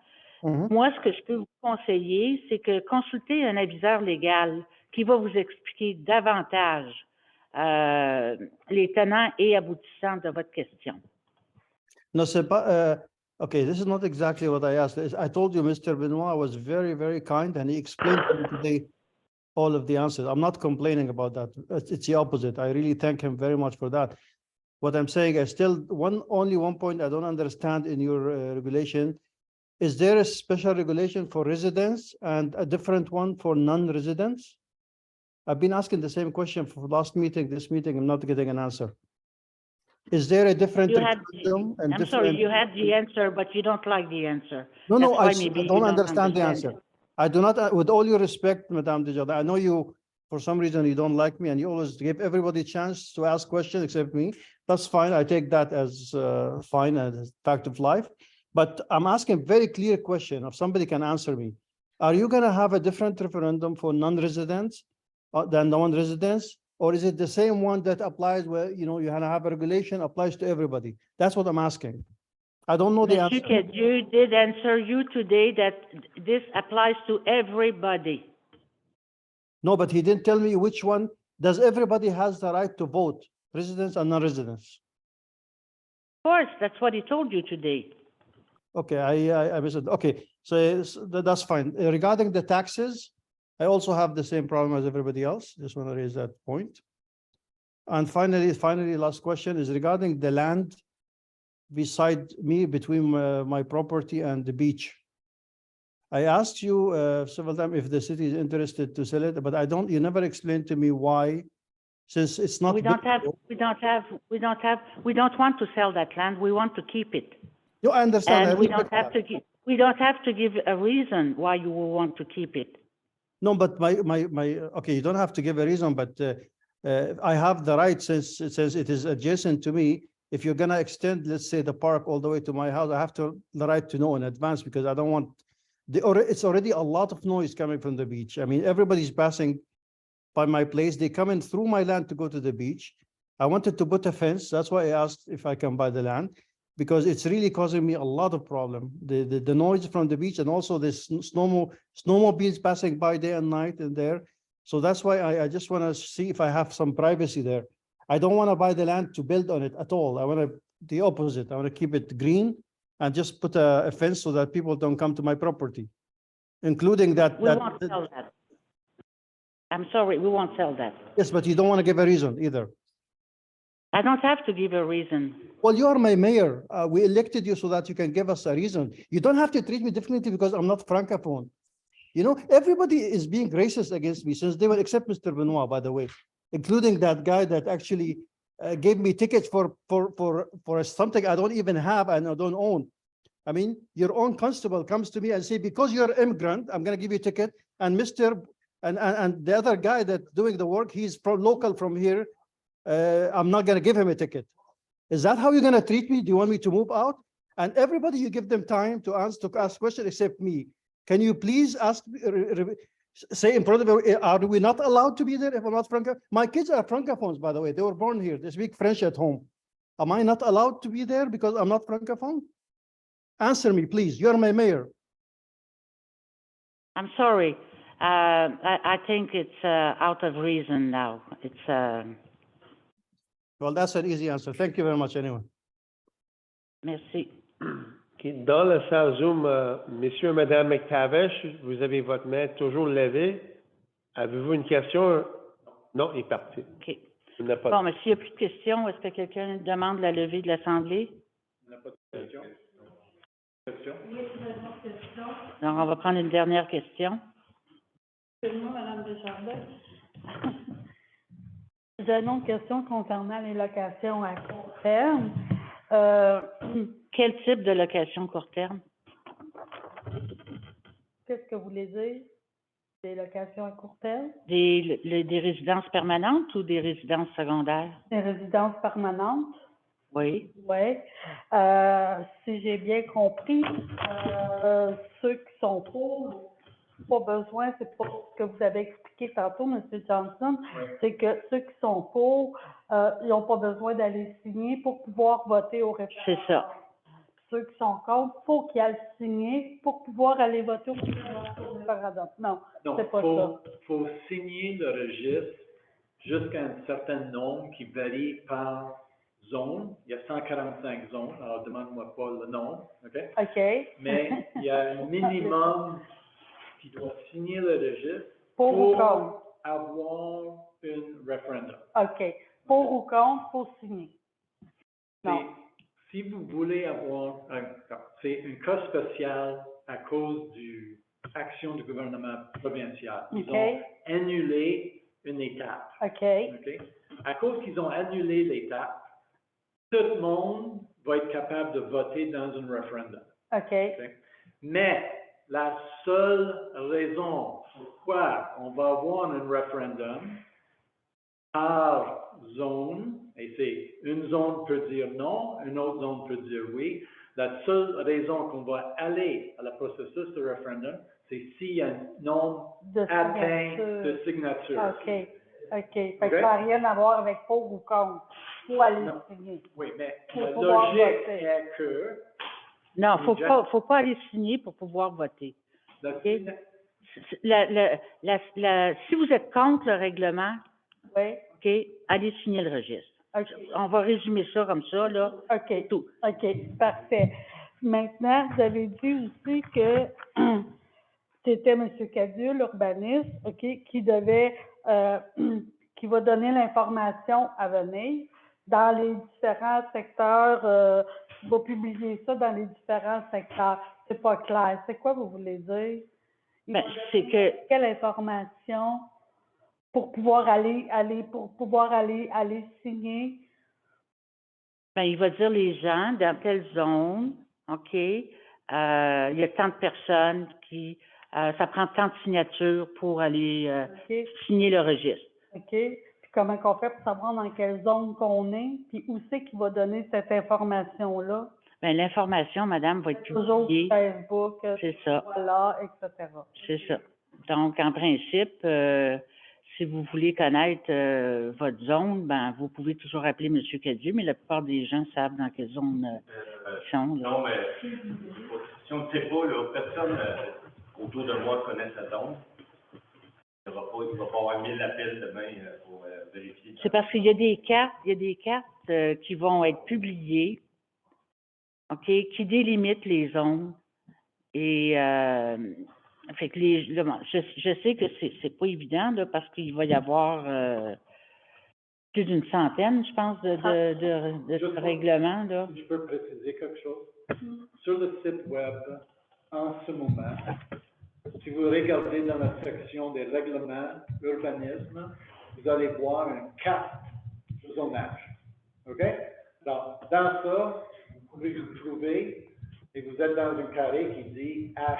Moi, ce que je peux vous conseiller, c'est que consultez un aviseur légal qui va vous expliquer davantage les tenants et aboutissants de votre question. No, c'est pas, okay, this is not exactly what I asked. I told you Mr. Benoit was very, very kind and he explained to me today all of the answers. I'm not complaining about that. It's the opposite. I really thank him very much for that. What I'm saying, I still, only one point I don't understand in your regulation is there a special regulation for residents and a different one for non-residents? I've been asking the same question for last meeting, this meeting, I'm not getting an answer. Is there a different You had, referendum and I'm sorry, different? you had the answer, but you don't like the answer. No, no, That's why I maybe you don't understand the understand answer. it. I do not, with all your respect, Madame Desjardins, I know you, for some reason, you don't like me and you always give everybody a chance to ask questions except me. That's fine. I take that as fine, as a fact of life. But I'm asking a very clear question. If somebody can answer me, are you going to have a different referendum for non-residents than non-residents? Or is it the same one that applies where, you know, you have a regulation applies to everybody? That's what I'm asking. I don't know the answer. Monsieur Cadieux did answer you today that this applies to everybody. No, but he didn't tell me which one. Does everybody has the right to vote, residents and non-residents? Of course, that's what he told you today. Okay, I missed it. Okay, so that's fine. Regarding the taxes, I also have the same problem as everybody else. Just want to raise that point. And finally, last question is regarding the land beside me, between my property and the beach. I asked you several times if the city is interested to sell it, but you never explained to me why, since it's not. We don't want to sell that land. We want to keep it. No, I understand. And we don't have to give a reason why you will want to keep it. No, but okay, you don't have to give a reason, but I have the right, since it says it is adjacent to me. If you're gonna extend, let's say, the park all the way to my house, I have the right to know in advance, because I don't want, it's already a lot of noise coming from the beach. I mean, everybody's passing by my place. They come in through my land to go to the beach. I wanted to put a fence. That's why I asked if I can buy the land, because it's really causing me a lot of problem. The noise from the beach, and also this snowmobiles passing by day and night in there. So that's why I just want to see if I have some privacy there. I don't want to buy the land to build on it at all. I want the opposite. I want to keep it green and just put a fence so that people don't come to my property, including that. We won't sell that. I'm sorry, we won't sell that. Yes, but you don't want to give a reason either. I don't have to give a reason. Well, you are my mayor. We elected you so that you can give us a reason. You don't have to treat me differently because I'm not Francophone. You know, everybody is being racist against me since they were, except Mr. Benoit, by the way, including that guy that actually gave me tickets for something I don't even have and I don't own. I mean, your own constable comes to me and say, because you're an immigrant, I'm going to give you a ticket. And and the other guy that's doing the work, he's local from here. I'm not going to give him a ticket. Is that how you're going to treat me? Do you want me to move out? And everybody, you give them time to ask questions except me. Can you please ask, say in front of me, are we not allowed to be there if I'm not Francophone? My kids are Francophones, by the way. They were born here. They speak French at home. Am I not allowed to be there because I'm not Francophone? Answer me, please. You're my mayor. I'm sorry. I think it's out of reason now. It's. Well, that's an easy answer. Thank you very much, anyway. Merci. Okay. Dans le salle Zoom, Monsieur et Madame McTavish, vous avez votre main toujours levée. Avez-vous une question? Non, il est parti. OK. Il n'a pas Bon, mais s'il n'y a plus de questions, est-ce que quelqu'un demande la levée de l'Assemblée? Il n'y a pas de questions. Donc, on va prendre une dernière question. Excusez-moi, Madame Desjardins. J'ai une autre question concernant les locations à court terme. Quel type de location court terme? Qu'est-ce que vous voulez dire? Des locations à court terme? Des résidences permanentes ou des résidences secondaires? Des résidences permanentes? Oui. Oui. Si j'ai bien compris, ceux qui sont pour, pas besoin, c'est pas ce que vous avez expliqué tantôt, M. Johnson, c'est que ceux qui sont pour, ils n'ont pas besoin d'aller signer pour pouvoir voter au référendum. C'est ça. Ceux qui sont contre, il faut qu'ils aillent signer pour pouvoir aller voter au référendum. Non, c'est pas ça. Il faut signer le registre jusqu'à un certain nombre qui varie par zone. Il y a 145 zones, alors demande-moi pas le nom, OK? OK. Mais il y a un minimum qui doit signer le registre pour ou contre? Avoir un référendum. OK. Pour ou contre, il faut signer. Non. Si vous voulez avoir, c'est un cas spécial à cause du action du gouvernement provincial. Ils OK. ont annulé une étape. OK. OK? À cause qu'ils ont annulé l'étape, tout le monde va être capable de voter dans un référendum. OK. OK? Mais la seule raison pourquoi on va avoir un référendum par zone, et c'est une zone peut dire non, une autre zone peut dire oui, la seule raison qu'on va aller à la processus de référendum, c'est s'il y a un nombre atteint de signatures. OK. OK. Fait que ça n'a rien à voir avec pour ou contre. Faut aller Non. signer. Oui, mais Faut la pouvoir logique voter. est que Non, faut pas aller signer pour pouvoir voter. la OK? Si vous êtes contre le règlement, Oui. OK, allez signer le registre. OK. On va résumer ça comme ça, là. OK. Tout. OK. Parfait. Maintenant, vous avez dit aussi que c'était M. Cadieux, l'urbaniste, OK, qui devait, qui va donner l'information à venir dans les différents secteurs, il va publier ça dans les différents secteurs. C'est pas clair. C'est quoi vous voulez dire? Ben, c'est que Quelle information pour pouvoir aller signer? ben, il va dire les gens dans telle zone, OK, il y a tant de personnes qui, ça prend tant de signatures pour aller OK. signer le registre. OK. Puis comment qu'on fait pour savoir dans quelle zone qu'on est? Puis où c'est qu'il va donner cette information-là? Ben, l'information, madame, va être Toujours sur publiée. Facebook, C'est ça. voilà, etc. C'est ça. Donc, en principe, si vous voulez connaître votre zone, ben, vous pouvez toujours appeler M. Cadieux, mais la plupart des gens savent dans quelle zone ils sont. Là. Non, mais si on ne sait pas, là, personne autour de moi connaît sa zone. Il ne va pas avoir 1000 appels demain pour vérifier. C'est parce qu'il y a des cartes qui vont être publiées, OK, qui délimitent les zones. Et fait que je sais que c'est pas évident là, parce qu'il va y avoir plus d'une centaine, je pense, de règlements là. Si je peux préciser quelque chose. Sur le site web, en ce moment, si vous regardez dans la section des règlements urbanisme, vous allez voir une carte de zonage. OK? Alors, dans ça, vous pouvez vous trouver et vous êtes dans un carré qui dit H.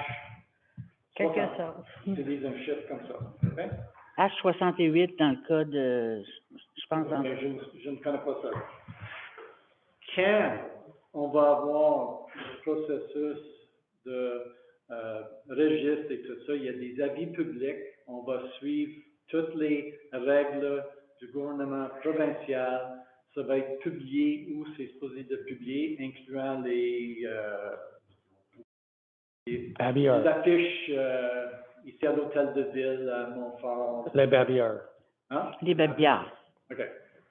Quelque chose. Utilise un chiffre comme ça. OK? H68 dans le cas de, je pense. Mais je ne connais pas ça. Quand on va avoir le processus de registre et tout ça, il y a des avis publics. On va suivre toutes les règles du gouvernement provincial. Ça va être publié où c'est supposé de publier, incluant les affiches ici à l'hôtel de ville, à Montfort. Les babillards. Hein? Les babillards. OK.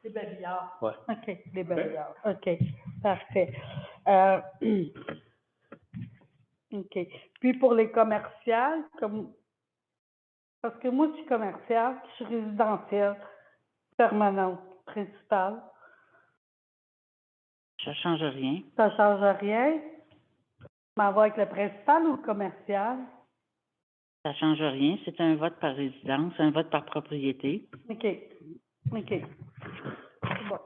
Les babillards. Ouais. OK, les babillards. OK, parfait. OK. Puis pour les commerciales, parce que moi, je suis commerciale, je suis résidentielle, permanente, principale. Ça change rien. Ça ne change rien. Je m'en vais avec le principal ou le commercial? Ça change rien. C'est un vote par résidence, un vote par propriété. OK. OK. C'est bon.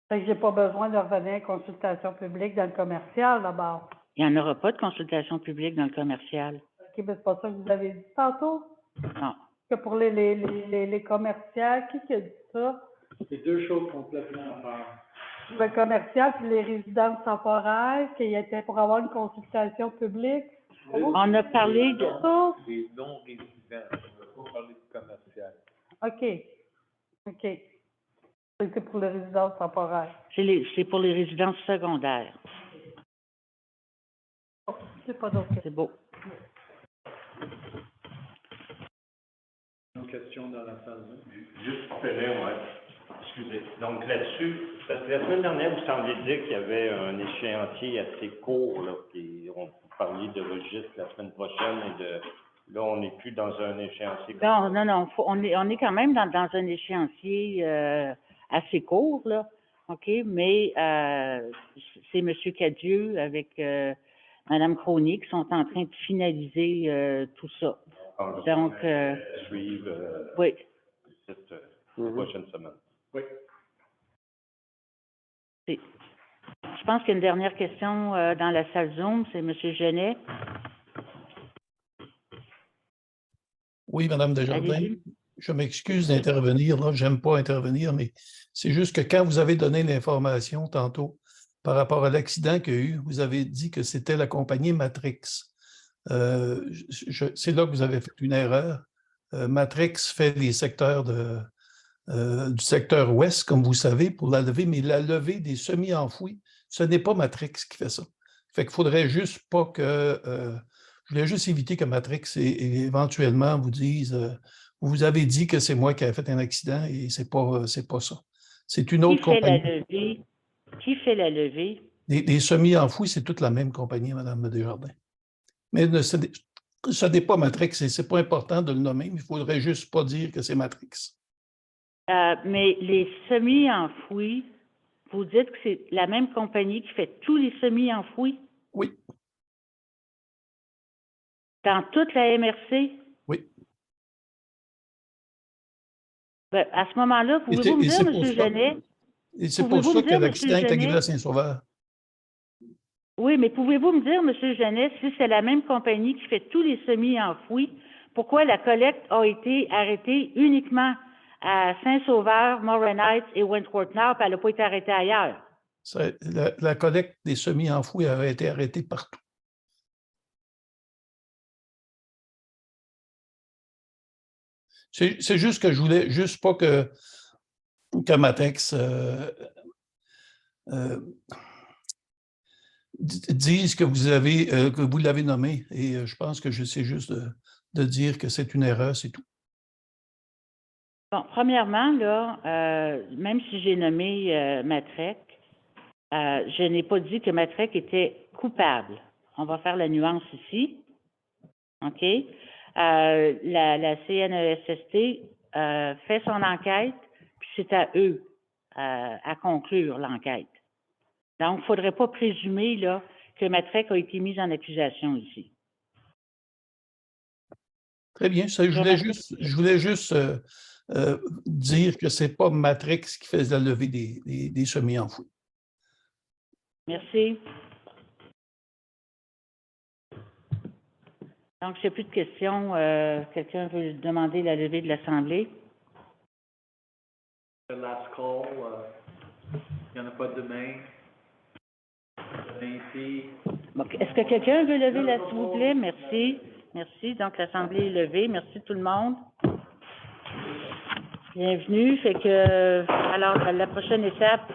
Fait que j'ai pas besoin de revenir à consultation publique dans le commercial, d'abord. Il n'y en aura pas de consultation publique dans le commercial. OK, mais c'est pas ça que vous avez dit tantôt? Non. Que pour les commerciales, qui a dit ça? C'est deux choses complètement à part. Le commercial puis les résidences temporaires, qui étaient pour avoir une consultation publique. On a parlé de ça. Des non-résidents, on va pas parler de commercial. OK. OK. C'est pour les résidences temporaires. C'est pour les résidences secondaires. C'est pas d'autre. C'est beau. Une question dans la salle. Juste pour finir, ouais. Excusez. Donc là-dessus, parce que la semaine dernière, vous semblez dire qu'il y avait un échéancier assez court, là, on parlait de registre la semaine prochaine et de là, on n'est plus dans un échéancier. Non. On est quand même dans un échéancier assez court, là. OK, mais c'est M. Cadieux avec Mme Crony, qui sont en train de finaliser tout ça. Donc, suivre oui. cette prochaine semaine. Oui. Je pense qu'il y a une dernière question dans la salle Zoom, c'est M. Genet. Oui, Madame Desjardins, Allez-y. je m'excuse d'intervenir, là, j'aime pas intervenir, mais c'est juste que quand vous avez donné l'information tantôt par rapport à l'accident qu'il y a eu, vous avez dit que c'était la compagnie Matrix. C'est là que vous avez fait une erreur. Matrix fait les secteurs du secteur ouest, comme vous savez, pour la levée, mais la levée des semi-enfouis, ce n'est pas Matrix qui fait ça. Fait qu'il faudrait juste pas que... je voulais juste éviter que Matrix éventuellement vous dise vous avez dit que c'est moi qui ai fait un accident et c'est pas ça. C'est une autre compagnie. Qui fait la levée? Les semi-enfouis, c'est toute la même compagnie, Mme Desjardins. Mais ce n'est pas Matrix et c'est pas important de le nommer, mais il faudrait juste pas dire que c'est Matrix. Mais les semi-enfouis, vous dites que c'est la même compagnie qui fait tous les semi-enfouis? Oui. Dans toute la MRC? Oui. Ben, à ce moment-là, pouvez-vous me dire, M. Genet? Et c'est pour ça que l'accident est arrivé à Saint-Sauveur. Oui, mais pouvez-vous me dire, M. Genet, si c'est la même compagnie qui fait tous les semi-enfouis, pourquoi la collecte a été arrêtée uniquement à Saint-Sauveur, Morin Heights et Wentworth-Nord, puis elle n'a pas été arrêtée ailleurs? La collecte des semi-enfouis a été arrêtée partout. C'est juste que je voulais juste pas que Matrix dise que vous l'avez nommé. Et je pense que j'essaie juste de dire que c'est une erreur, c'est tout. Bon, premièrement, là, même si j'ai nommé Matrec, je n'ai pas dit que Matrec était coupable. On va faire la nuance ici. OK? La CNESST fait son enquête, puis c'est à eux à conclure l'enquête. Donc, il ne faudrait pas présumer là, que Matrec a été mise en accusation ici. Très bien. Ça, je voulais juste dire que ce n'est pas Matrix qui fait la levée des semi-enfouis. Merci. Donc, s'il n'y a plus de questions, quelqu'un veut demander la levée de l'Assemblée? The last call, il n'y en a pas demain. Ici. Est-ce que quelqu'un veut lever s'il vous plaît? Merci. Merci. Donc, l'Assemblée est levée. Merci tout le monde. Bienvenue. Fait que, alors, la prochaine étape,